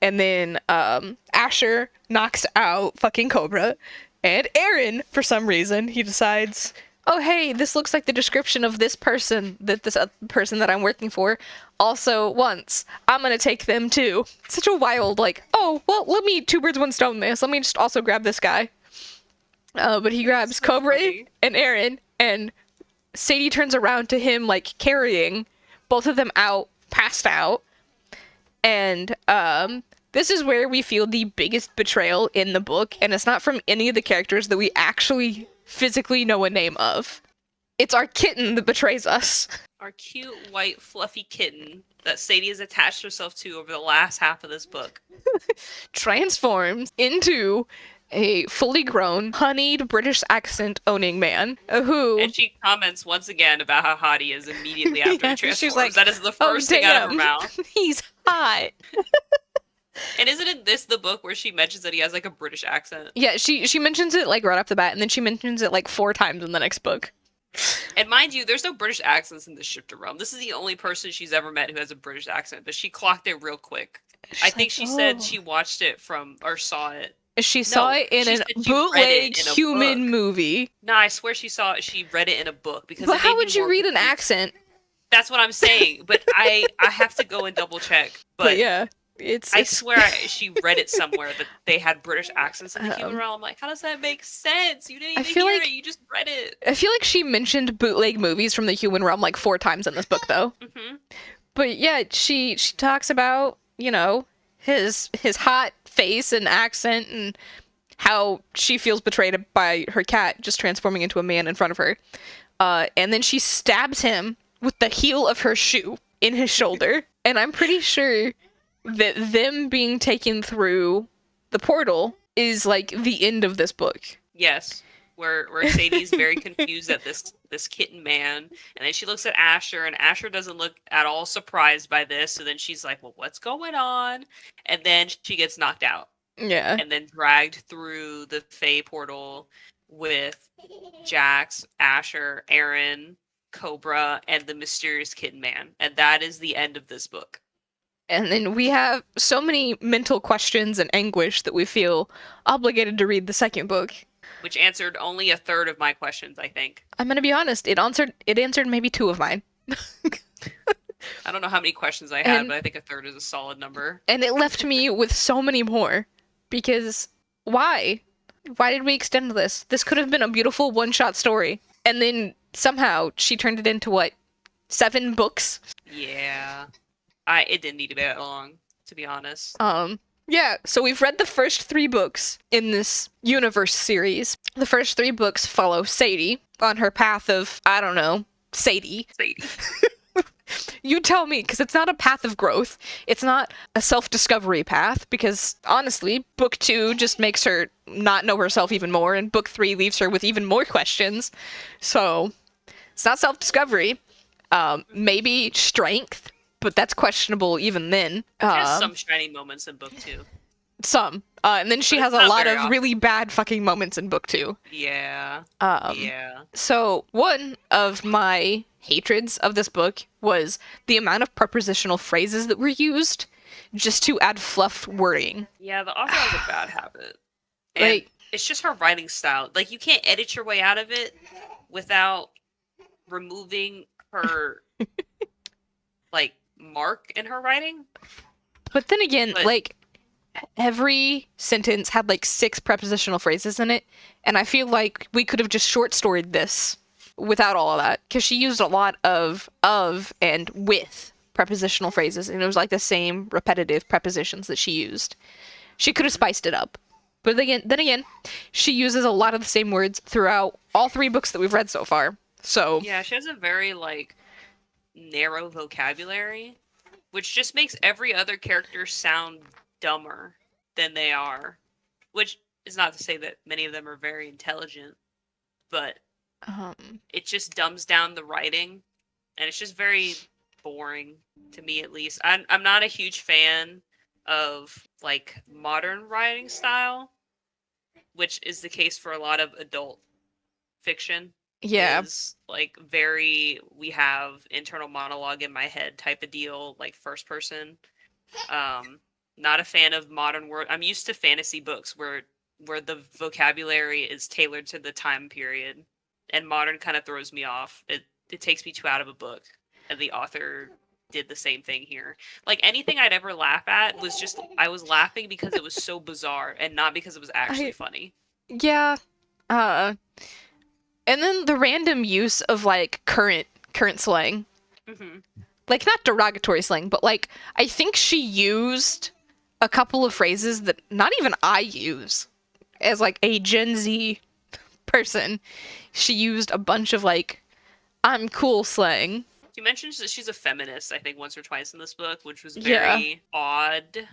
And then Asher knocks out fucking Cobra. And Aaron, for some reason, he decides, oh, hey, this looks like the description of this person that I'm working for also wants. I'm going to take them too. Such a wild, like, oh, well, let me 2 birds, 1 stone this. Let me just also grab this guy. But he grabs Cobra and Aaron, and Sadie turns around to him, like, carrying both of them out, passed out. And, this is where we feel the biggest betrayal in the book, and it's not from any of the characters that we actually physically know a name of. It's our kitten that betrays us. Our cute, white, fluffy kitten that Sadie has attached herself to over the last half of this book. Transforms into a fully grown, honeyed British accent owning man who... And she comments once again about how hot he is immediately after he transforms. She's like, that is the first thing out of her mouth. He's hot. And isn't it this the book where she mentions that he has like a British accent? Yeah, she mentions it like right off the bat, and then she mentions it like 4 times in the next book. And mind you, there's no British accents in the Shifter realm. This is the only person she's ever met who has a British accent, but she clocked it real quick. I think she said she watched it or saw it. She saw it in a bootleg human movie. No, I swear she read it in a book. But how would you read an accent? That's what I'm saying. But I have to go and double check. But yeah. I swear she read it somewhere that they had British accents in the human realm. I'm like, how does that make sense? You didn't even hear it. You just read it. I feel like she mentioned bootleg movies from the human realm like 4 times in this book, though. Mm-hmm. But yeah, she talks about, you know, his hot face and accent and how she feels betrayed by her cat just transforming into a man in front of her. And then she stabs him with the heel of her shoe in his shoulder. And I'm pretty sure that them being taken through the portal is like the end of this book. Yes. Where Sadie's very confused at this kitten man, and then she looks at Asher, and Asher doesn't look at all surprised by this, so then she's like, well, what's going on? And then she gets knocked out. Yeah. And then dragged through the Fae portal with Jax, Asher, Aaron, Cobra, and the mysterious kitten man. And that is the end of this book. And then we have so many mental questions and anguish that we feel obligated to read the second book. Which answered only a third of my questions, I think. I'm gonna be honest, it answered maybe 2 of mine. I don't know how many questions I had, but I think a third is a solid number. And it left me with so many more. Because why? Why did we extend this? This could have been a beautiful one-shot story. And then somehow she turned it into what? 7 books? Yeah. It didn't need to be that long, to be honest. Yeah, so we've read the first 3 books in this universe series. The first 3 books follow Sadie on her path of, I don't know, Sadie. Sadie. You tell me, because it's not a path of growth. It's not a self-discovery path, because honestly, book 2 just makes her not know herself even more, and book 3 leaves her with even more questions. So, it's not self-discovery. Maybe strength, but that's questionable even then. She has some shining moments in book 2. Some. And then she has a lot of really bad fucking moments in book 2. Yeah. Yeah. So, one of my hatreds of this book was the amount of prepositional phrases that were used just to add fluff wording. Yeah, the author has a bad habit. And it's just her writing style. Like, you can't edit your way out of it without removing her, like, mark in her writing. But then again, every sentence had, 6 prepositional phrases in it, and I feel like we could have just short-storied this without all of that, because she used a lot of and with prepositional phrases, and it was the same repetitive prepositions that she used. She could have spiced it up. But then again, she uses a lot of the same words throughout all 3 books that we've read so far. So yeah, she has a very narrow vocabulary, which just makes every other character sound dumber than they are. Which is not to say that many of them are very intelligent, but it just dumbs down the writing, and it's just very boring to me, at least. I'm not a huge fan of modern writing style, which is the case for a lot of adult fiction. Yeah, is very, we have internal monologue in my head type of deal, first person. Not a fan of modern world. I'm used to fantasy books where the vocabulary is tailored to the time period, and modern kind of throws me off. It takes me too out of a book, and the author did the same thing here. Anything I'd ever laugh at was just, I was laughing because it was so bizarre and not because it was actually funny. Yeah. And then the random use of current slang. Mm-hmm. Not derogatory slang, but I think she used a couple of phrases that not even I use as a Gen Z person. She used a bunch of I'm cool slang. She mentions that she's a feminist, I think, once or twice in this book, which was very odd.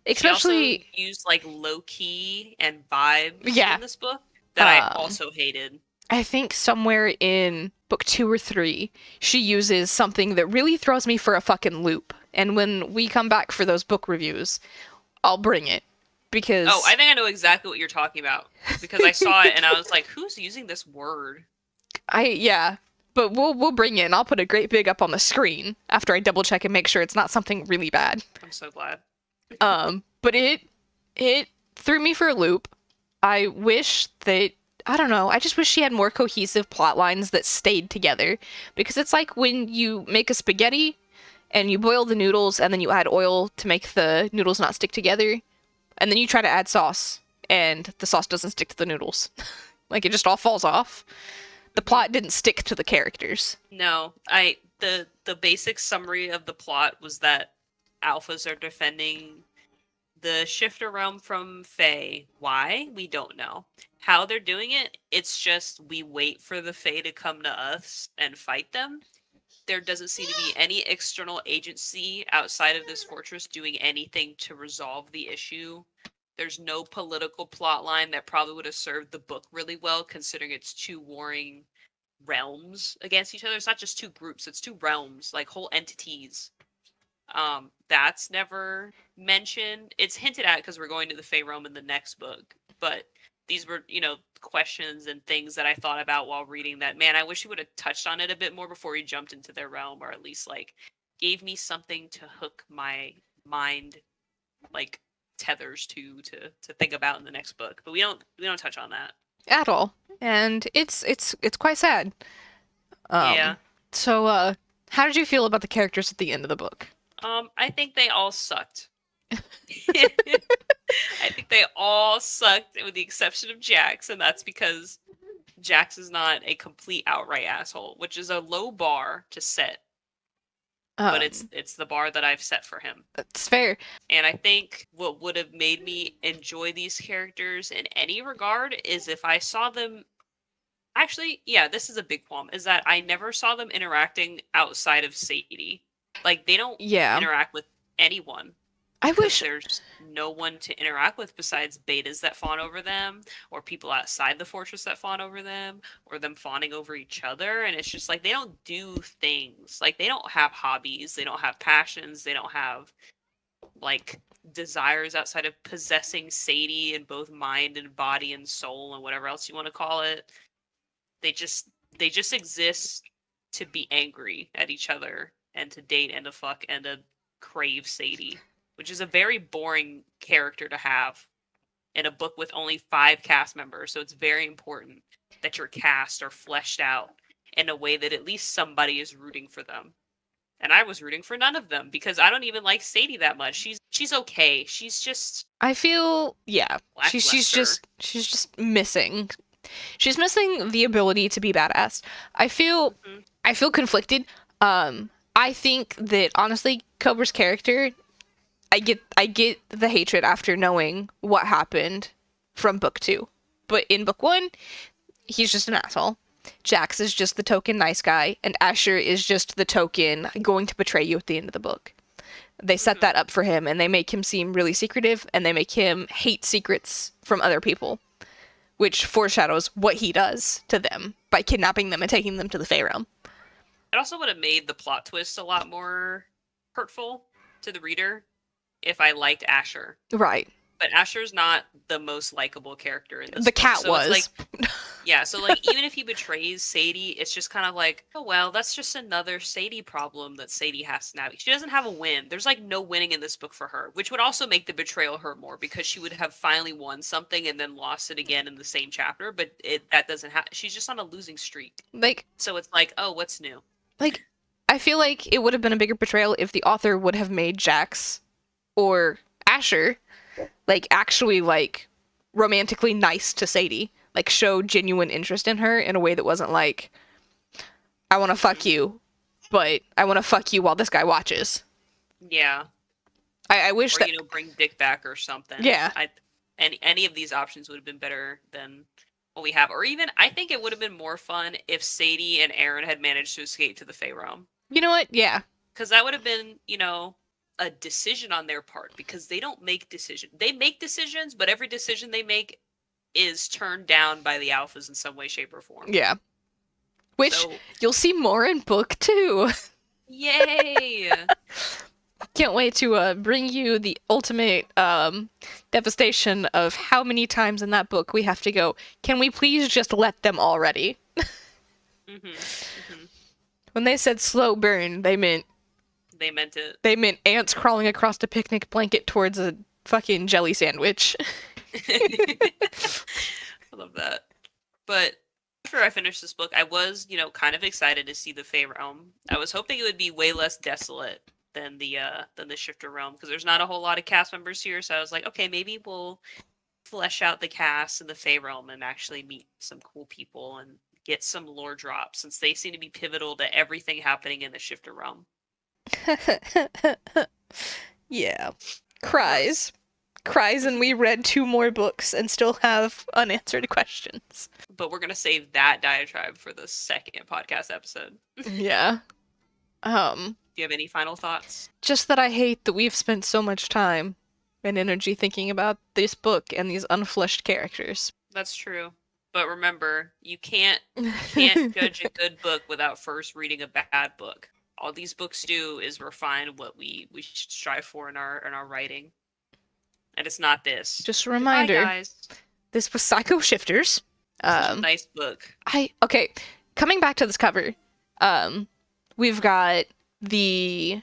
Especially she also used low key and vibes in this book that I also hated. I think somewhere in book 2 or 3, she uses something that really throws me for a fucking loop. And when we come back for those book reviews, I'll bring it. Because I think I know exactly what you're talking about. Because I saw it and I was like, who's using this word? But we'll bring it, and I'll put a great big up on the screen after I double check and make sure it's not something really bad. I'm so glad. But it threw me for a loop. I wish that, I don't know, I just wish she had more cohesive plot lines that stayed together. Because it's like when you make a spaghetti and you boil the noodles and then you add oil to make the noodles not stick together, and then you try to add sauce and the sauce doesn't stick to the noodles. It just all falls off. The plot didn't stick to the characters. No, the basic summary of the plot was that alphas are defending the shifter realm from Fae. Why? We don't know. How they're doing it, it's just we wait for the Fae to come to us and fight them. There doesn't seem to be any external agency outside of this fortress doing anything to resolve the issue There's no political plot line that probably would have served the book really well, considering it's two warring realms against each other. It's not just two groups, it's two realms, like whole entities. That's never mentioned. It's hinted at because we're going to the Fey realm in the next book, but these were, questions and things that I thought about while reading that. Man, I wish he would have touched on it a bit more before he jumped into their realm, or at least like gave me something to hook my mind, like tethers to think about in the next book. But we don't touch on that. At all. And it's quite sad. Yeah. So how did you feel about the characters at the end of the book? I think they all sucked. I think they all sucked, with the exception of Jax, and that's because Jax is not a complete outright asshole, which is a low bar to set, but it's the bar that I've set for him. It's fair. And I think what would have made me enjoy these characters in any regard is if I saw them. Actually, yeah, this is a big qualm, is that I never saw them interacting outside of Sadie. Like, they don't interact with anyone. I wish there's no one to interact with besides betas that fawn over them, or people outside the fortress that fawn over them, or them fawning over each other. And it's just like, they don't do things. Like, they don't have hobbies, they don't have passions, they don't have like desires outside of possessing Sadie in both mind and body and soul and whatever else you want to call it. They just exist to be angry at each other and to date and to fuck and to crave Sadie, which is a very boring character to have in a book with only 5 cast members. So it's very important that your cast are fleshed out in a way that at least somebody is rooting for them. And I was rooting for none of them because I don't even like Sadie that much. She's okay. She's just, I feel she's just missing. She's missing the ability to be badass. I feel conflicted. I think that honestly, Cobra's character, I get the hatred after knowing what happened from book 2. But in book 1, he's just an asshole. Jax is just the token nice guy, and Asher is just the token going to betray you at the end of the book. They set that up for him, and they make him seem really secretive, and they make him hate secrets from other people, which foreshadows what he does to them by kidnapping them and taking them to the Fey realm. It also would have made the plot twist a lot more hurtful to the reader if I liked Asher. Right. But Asher's not the most likable character in this The book. cat So was. it's like, yeah, so like even if he betrays Sadie, it's just kind of like, oh well, that's just another Sadie problem that Sadie has to navigate. She doesn't have a win. There's like no winning in this book for her, which would also make the betrayal hurt more because she would have finally won something and then lost it again in the same chapter. But that doesn't happen. She's just on a losing streak. Like, so it's like, oh, what's new? Like, I feel like it would have been a bigger betrayal if the author would have made Jax or Asher like actually like romantically nice to Sadie, like show genuine interest in her in a way that wasn't like, I want to fuck you, but I want to fuck you while this guy watches. Yeah. I wish or, that bring Dick back or something. Yeah. Any of these options would have been better than what we have. Or even, I think it would have been more fun if Sadie and Aaron had managed to escape to the Fey realm. You know what? Yeah. Because that would have been, a decision on their part, because they don't make decisions. They make decisions, but every decision they make is turned down by the alphas in some way, shape, or form. Yeah. Which you'll see more in book 2. Yay! Can't wait to bring you the ultimate devastation of how many times in that book we have to go, can we please just let them already? When they said slow burn, they meant it. They meant ants crawling across a picnic blanket towards a fucking jelly sandwich. I love that. But after I finished this book, I was, kind of excited to see the Fey realm. I was hoping it would be way less desolate than the Shifter realm, because there's not a whole lot of cast members here. So I was like, okay, maybe we'll flesh out the cast in the Fey realm and actually meet some cool people and get some lore drops, since they seem to be pivotal to everything happening in the Shifter realm. Yeah. Cries, and we read 2 more books and still have unanswered questions. But we're gonna save that diatribe for the second podcast episode. Yeah. Do you have any final thoughts? Just that I hate that we've spent so much time and energy thinking about this book and these unfleshed characters. That's true. But remember, you can't judge a good book without first reading a bad book. All these books do is refine what we should strive for in our writing. And it's not this. Just a Goodbye, reminder, guys. this was Psycho Shifters. Such a nice book. Okay, coming back to this cover, we've got the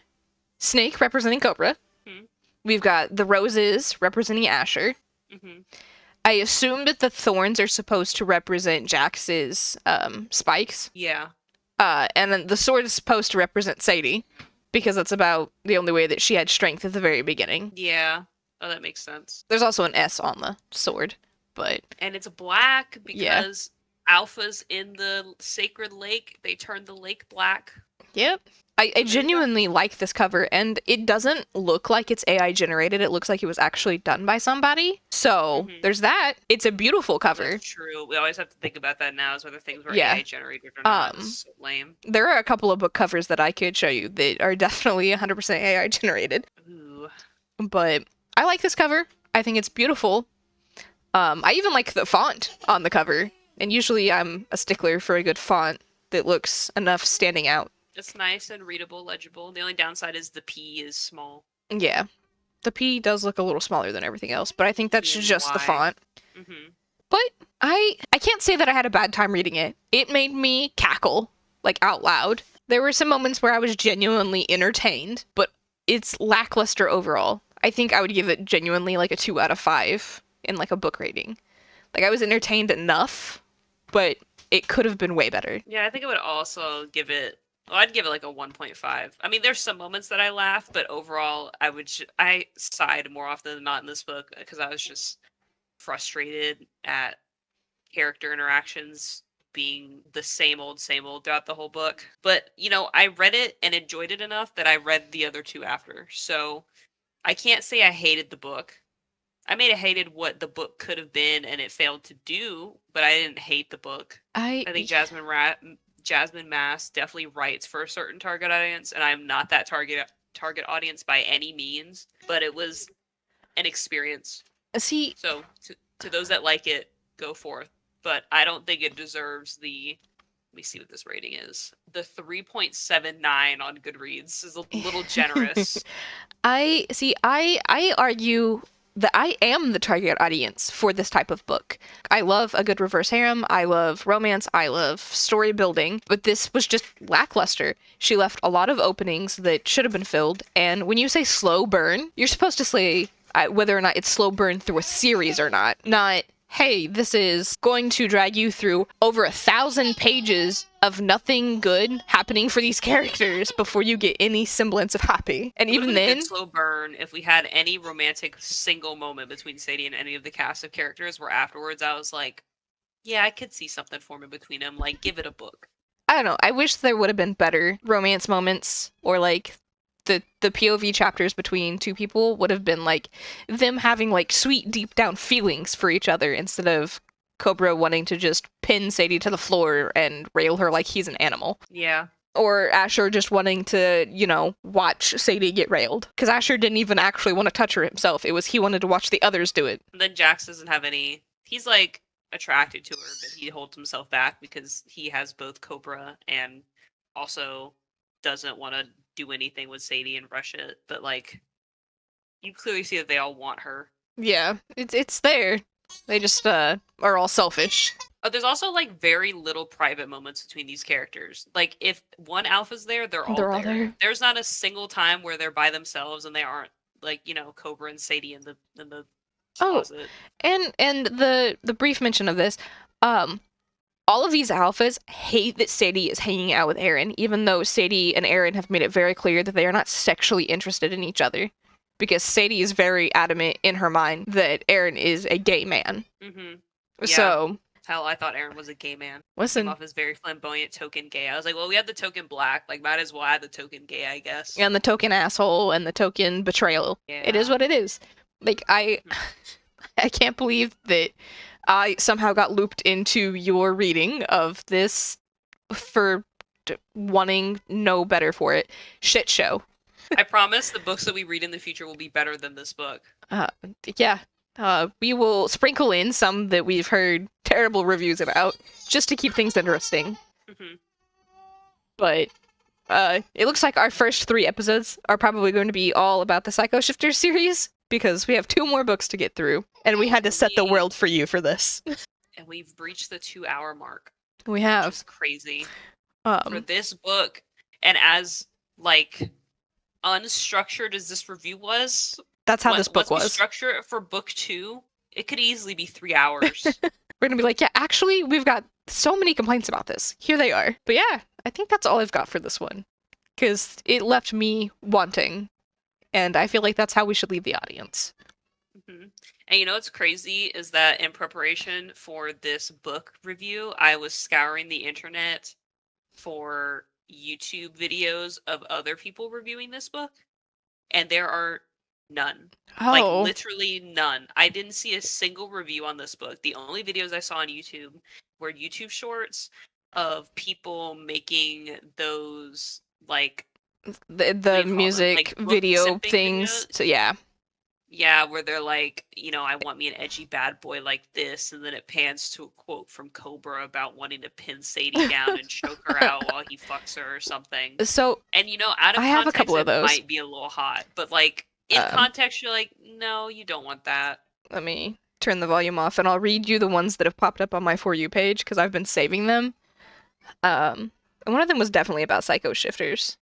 snake representing Cobra. Hmm. We've got the roses representing Asher. Hmm. I assume that the thorns are supposed to represent Jax's spikes. Yeah. And then the sword is supposed to represent Sadie, because that's about the only way that she had strength at the very beginning. Yeah. Oh, that makes sense. There's also an S on the sword, but... And it's black Yeah. because alphas in the sacred lake, they turn the lake black. Yep. I genuinely like this cover, and it doesn't look like it's AI generated. It looks like it was actually done by somebody. So there's that. It's a beautiful cover. That's true. We always have to think about that now, is whether things were Yeah. AI generated or not. It's so lame. There are a couple of book covers that I could show you that are definitely 100% AI generated. Ooh. But I like this cover. I think it's beautiful. I even like the font on the cover. And usually I'm a stickler for a good font that looks enough standing out. It's nice and readable, legible. The only downside is the P is small. Yeah. The P does look a little smaller than everything else, but I think that's just the font. Mm-hmm. But I can't say that I had a bad time reading it. It made me cackle, like out loud. There were some moments where I was genuinely entertained, but it's lackluster overall. I think I would give it genuinely like a 2 out of 5 in like a book rating. Like I was entertained enough, but it could have been way better. Yeah, I think I would also give it... Well, I'd give it like a 1.5. I mean, there's some moments that I laugh, but overall, I sighed more often than not in this book because I was just frustrated at character interactions being the same old throughout the whole book. But, I read it and enjoyed it enough that I read the other two after. So I can't say I hated the book. I may have hated what the book could have been and it failed to do, but I didn't hate the book. I think Jasmin Mass definitely writes for a certain target audience, and I'm not that target audience by any means, but it was an experience. See, so to those that like it, go forth. But I don't think it deserves the... Let me see what this rating is. The 3.79 on Goodreads is a little generous. I argue that I am the target audience for this type of book. I love a good reverse harem, I love romance, I love story building, but this was just lackluster. She left a lot of openings that should have been filled, and when you say slow burn, you're supposed to say whether or not it's slow burn through a series or not, hey, this is going to drag you through over 1,000 pages of nothing good happening for these characters before you get any semblance of happy. And even then, slow burn if we had any romantic single moment between Sadie and any of the cast of characters where afterwards I was like, yeah, I could see something forming between them. Like, give it a book. I don't know. I wish there would have been better romance moments, or like the POV chapters between two people would have been like them having like sweet deep down feelings for each other instead of Cobra wanting to just pin Sadie to the floor and rail her like he's an animal. Yeah. Or Asher just wanting to, watch Sadie get railed. Because Asher didn't even actually want to touch her himself. It was he wanted to watch the others do it. And then Jax doesn't have any... He's like attracted to her, but he holds himself back because he has both Cobra and also doesn't want to do anything with Sadie and rush it. But like, you clearly see that they all want her. Yeah, it's there. They just are all selfish. Oh, there's also like very little private moments between these characters. Like if one alpha's there, they're all there. There's not a single time where they're by themselves and they aren't like, Cobra and Sadie in the closet. And the brief mention of this, all of these alphas hate that Sadie is hanging out with Aaron, even though Sadie and Aaron have made it very clear that they are not sexually interested in each other. Because Sadie is very adamant in her mind that Aaron is a gay man. Mm-hmm. Yeah. So... Hell, I thought Aaron was a gay man. Listen. Came off as very flamboyant, token gay. I was like, well, we had the token black. Like, might as well add the token gay, I guess. And the token asshole and the token betrayal. Yeah. It is what it is. Like, I can't believe that I somehow got looped into your reading of this for wanting no better for it. Shit show. I promise the books that we read in the future will be better than this book. Uh, yeah. We will sprinkle in some that we've heard terrible reviews about, just to keep things interesting. Hmm. But it looks like our first 3 episodes are probably going to be all about the Psycho Shifters series, because we have 2 more books to get through, and we had to set the world for you for this. And we've breached the 2-hour mark, We which have. is crazy for Um, this book. And as like unstructured as this review was, that's how this book once we was. structure it for book 2, it could easily be 3 hours. We're gonna be like, yeah, actually, we've got so many complaints about this. Here they are. But yeah, I think that's all I've got for this one. Because it left me wanting. And I feel like that's how we should leave the audience. Hmm. And you know what's crazy is that in preparation for this book review, I was scouring the internet for YouTube videos of other people reviewing this book, and there are none. Like Oh, literally none. I didn't see a single review on this book. The only videos I saw on YouTube were YouTube shorts of people making those like what do the you call them? music Like book video simping things. videos. So yeah. Yeah, where they're like, I want me an edgy bad boy like this, and then it pans to a quote from Cobra about wanting to pin Sadie down and choke her out while he fucks her or something. So And out I of have a context, couple of it those. might be a little hot, but like in Um, context, you're like, no, you don't want that. Let me turn the volume off and I'll read you the ones that have popped up on my For You page because I've been saving them. And one of them was definitely about Psycho Shifters.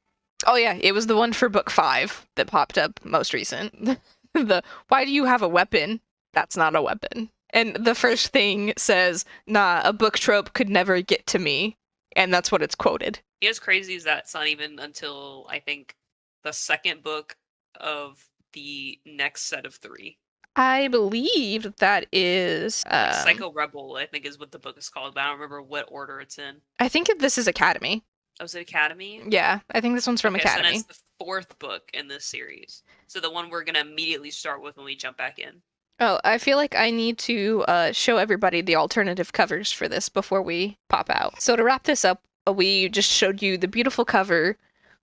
Oh yeah, it was the one for book 5 that popped up most recent. The why do you have a weapon? That's not a weapon. And the first thing says, nah, a book trope could never get to me. And that's what it's quoted. What's crazy is that it's not even until I think the second book of the next set of 3. I believe that is Like Psycho Rebel, I think is what the book is called, but I don't remember what order it's in. I think this is Academy. Oh, is it Academy? Yeah, I think this one's from Okay, so then Academy. it's the 4th book in this series. So the one we're gonna immediately start with when we jump back in. Oh, I feel like I need to show everybody the alternative covers for this before we pop out. So to wrap this up, we just showed you the beautiful cover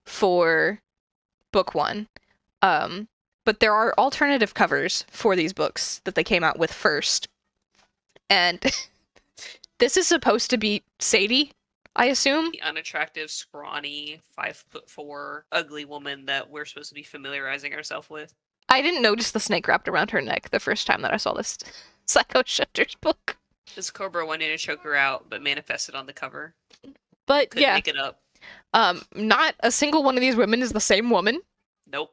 for book 1. But there are alternative covers for these books that they came out with first. And this is supposed to be Sadie, I assume. The unattractive, scrawny, 5'4", ugly woman that we're supposed to be familiarizing ourselves with. I didn't notice the snake wrapped around her neck the first time that I saw this Psycho Shifters book. This Cobra wanted to choke her out, but manifested on the cover. But Couldn't yeah, make it up. not a single one of these women is the same woman. Nope.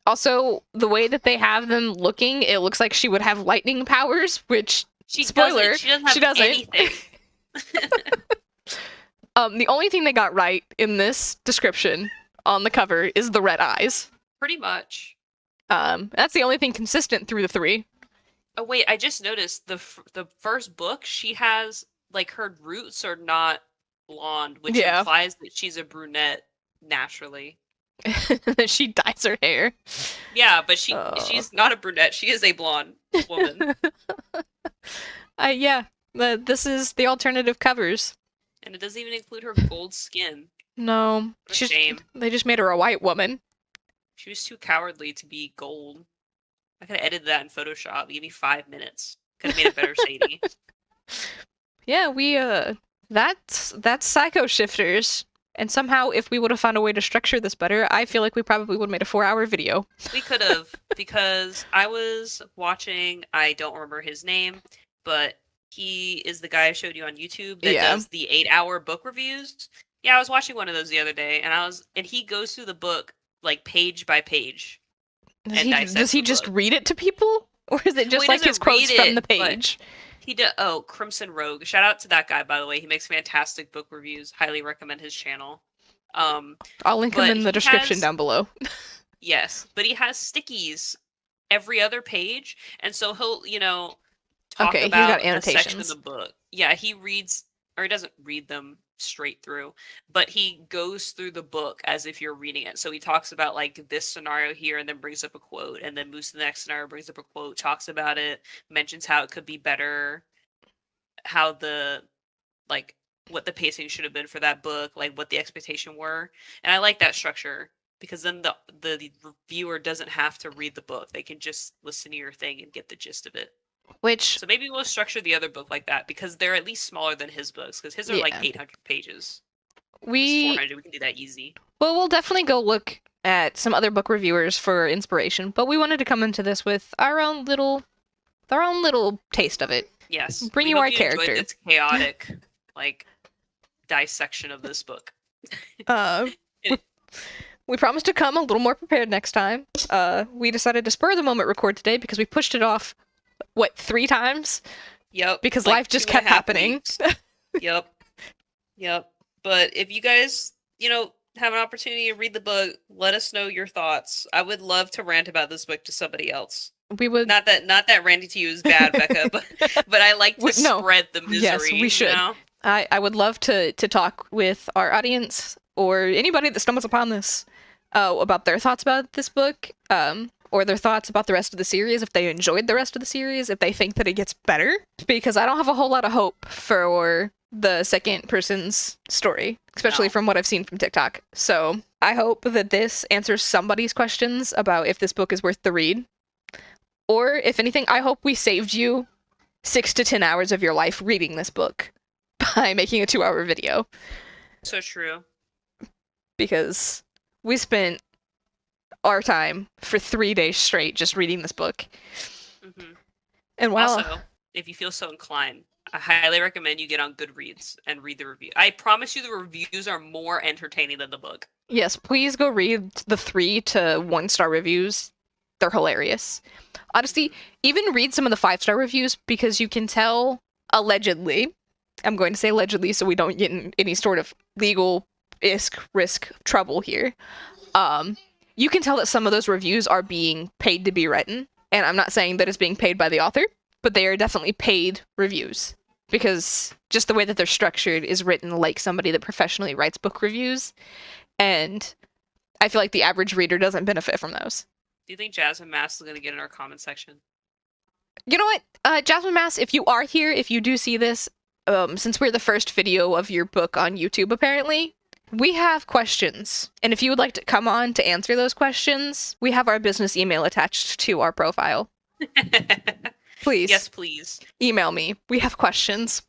Also, the way that they have them looking, it looks like she would have lightning powers, which spoiler, She doesn't have she doesn't. anything. The only thing they got right in this description on the cover is the red eyes. Pretty much. That's the only thing consistent through the 3. Oh wait, I just noticed the first book she has like her roots are not blonde, which Yeah. implies that she's a brunette naturally. She dyes her hair. Yeah, but she's not a brunette. She is a blonde woman. Yeah. This is the alternative covers. And it doesn't even include her gold skin. No, What a shame. They just made her a white woman. She was too cowardly to be gold. I could have edited that in Photoshop. Give me 5 minutes. Could have made a better Sadie. Yeah, that's Psycho Shifters. And somehow, if we would have found a way to structure this better, I feel like we probably would have made a 4-hour video. We could have, because I was watching, I don't remember his name, but he is the guy I showed you on YouTube that does the 8-hour book reviews. Yeah, I was watching one of those the other day, and he goes through the book like page by page. Does he just read it to people? Or is it just like his quotes from the page? He did. Oh, Crimson Rogue. Shout out to that guy, by the way. He makes fantastic book reviews. Highly recommend his channel. I'll link him in the description down below. Yes, but he has stickies every other page, and so he'll, talk about a section of the book. Yeah, he reads, or he doesn't read them straight through, but he goes through the book as if you're reading it. So he talks about like this scenario here and then brings up a quote, and then moves to the next scenario, brings up a quote, talks about it, mentions how it could be better, how what the pacing should have been for that book, like what the expectation were. And I like that structure. because then the reviewer doesn't have to read the book. They can just listen to your thing and get the gist of it. Which, So maybe we'll structure the other book like that, because they're at least smaller than his books, because his are like yeah, 800 pages. It's we 400. We can do that easy. well, we'll definitely go look at some other book reviewers for inspiration, but we wanted to come into this with our own little taste of it. Yes. Bring we you hope our you character. enjoyed this chaotic, like, dissection of this book. Uh, we promised to come a little more prepared next time. We decided to spur the moment record today because we pushed it off, 3 times? Yep. Because like life just 2.5 kept happening. weeks. Yep. But if you guys, have an opportunity to read the book, let us know your thoughts. I would love to rant about this book to somebody else. We would Not that ranting to you is bad, Becca, but I like to No. spread the misery. Yes, we should. I would love to talk with our audience or anybody that stumbles upon this about their thoughts about this book, or their thoughts about the rest of the series, if they enjoyed the rest of the series, if they think that it gets better, because I don't have a whole lot of hope for the second person's story, especially from what I've seen from TikTok. So I hope that this answers somebody's questions about if this book is worth the read. Or, if anything, I hope we saved you 6 to 10 hours of your life reading this book by making a 2-hour video. So true. Because we spent our time for 3 days straight just reading this book. Mm-hmm. And while... Also, if you feel so inclined, I highly recommend you get on Goodreads and read the review. I promise you the reviews are more entertaining than the book. Yes, please go read the 3 to 1-star reviews. They're hilarious. Honestly, even read some of the 5-star reviews, because you can tell, allegedly, I'm going to say allegedly so we don't get in any sort of legal risk trouble here. You can tell that some of those reviews are being paid to be written, and I'm not saying that it's being paid by the author, but they are definitely paid reviews, because just the way that they're structured is written like somebody that professionally writes book reviews, and I feel like the average reader doesn't benefit from those. Do you think Jasmin Mass is going to get in our comment section? You know what? Jasmin Mass, if you are here, if you do see this, since we're the first video of your book on YouTube, apparently, we have questions. And if you would like to come on to answer those questions, we have our business email attached to our profile. Please. Yes, please. Email me. We have questions.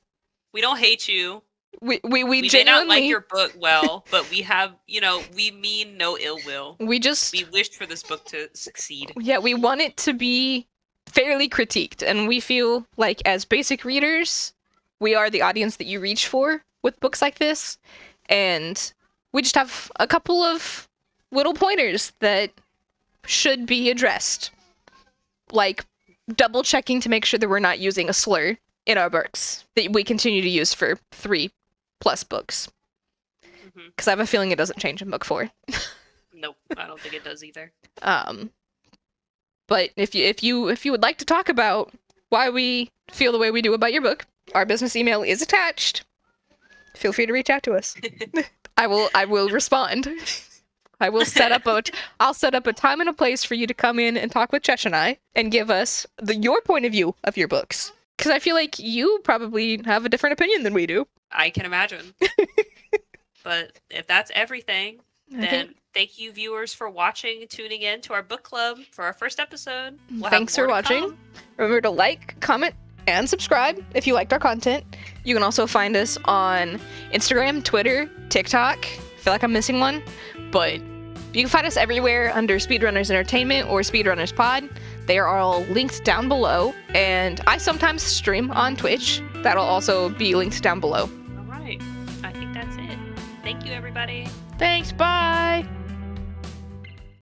We don't hate you. We may genuinely... not like your book well, but we have, we mean no ill will. We wished for this book to succeed. Yeah, we want it to be fairly critiqued, and we feel like as basic readers, we are the audience that you reach for with books like this, and we just have a couple of little pointers that should be addressed. Like, double checking to make sure that we're not using a slur in our books that we continue to use for 3+ books. Because I have a feeling it doesn't change in book 4. Nope, I don't think it does either. But if you would like to talk about why we feel the way we do about your book, our business email is attached. Feel free to reach out to us. I will respond. I'll set up a time and a place for you to come in and talk with Chesh and I and give us your point of view of your books. Because I feel like you probably have a different opinion than we do. I can imagine. But if that's everything, then thank you, viewers, for watching and tuning in to our book club for our first episode. Thanks for watching. Remember to like, comment, and subscribe if you liked our content. You can also find us on Instagram, Twitter, TikTok. I feel like I'm missing one, but you can find us everywhere under Speedrunners Entertainment or Speedrunners Pod. They are all linked down below, and I sometimes stream on Twitch. That'll also be linked down below. All right. I think that's it. Thank you, everybody. Thanks, bye!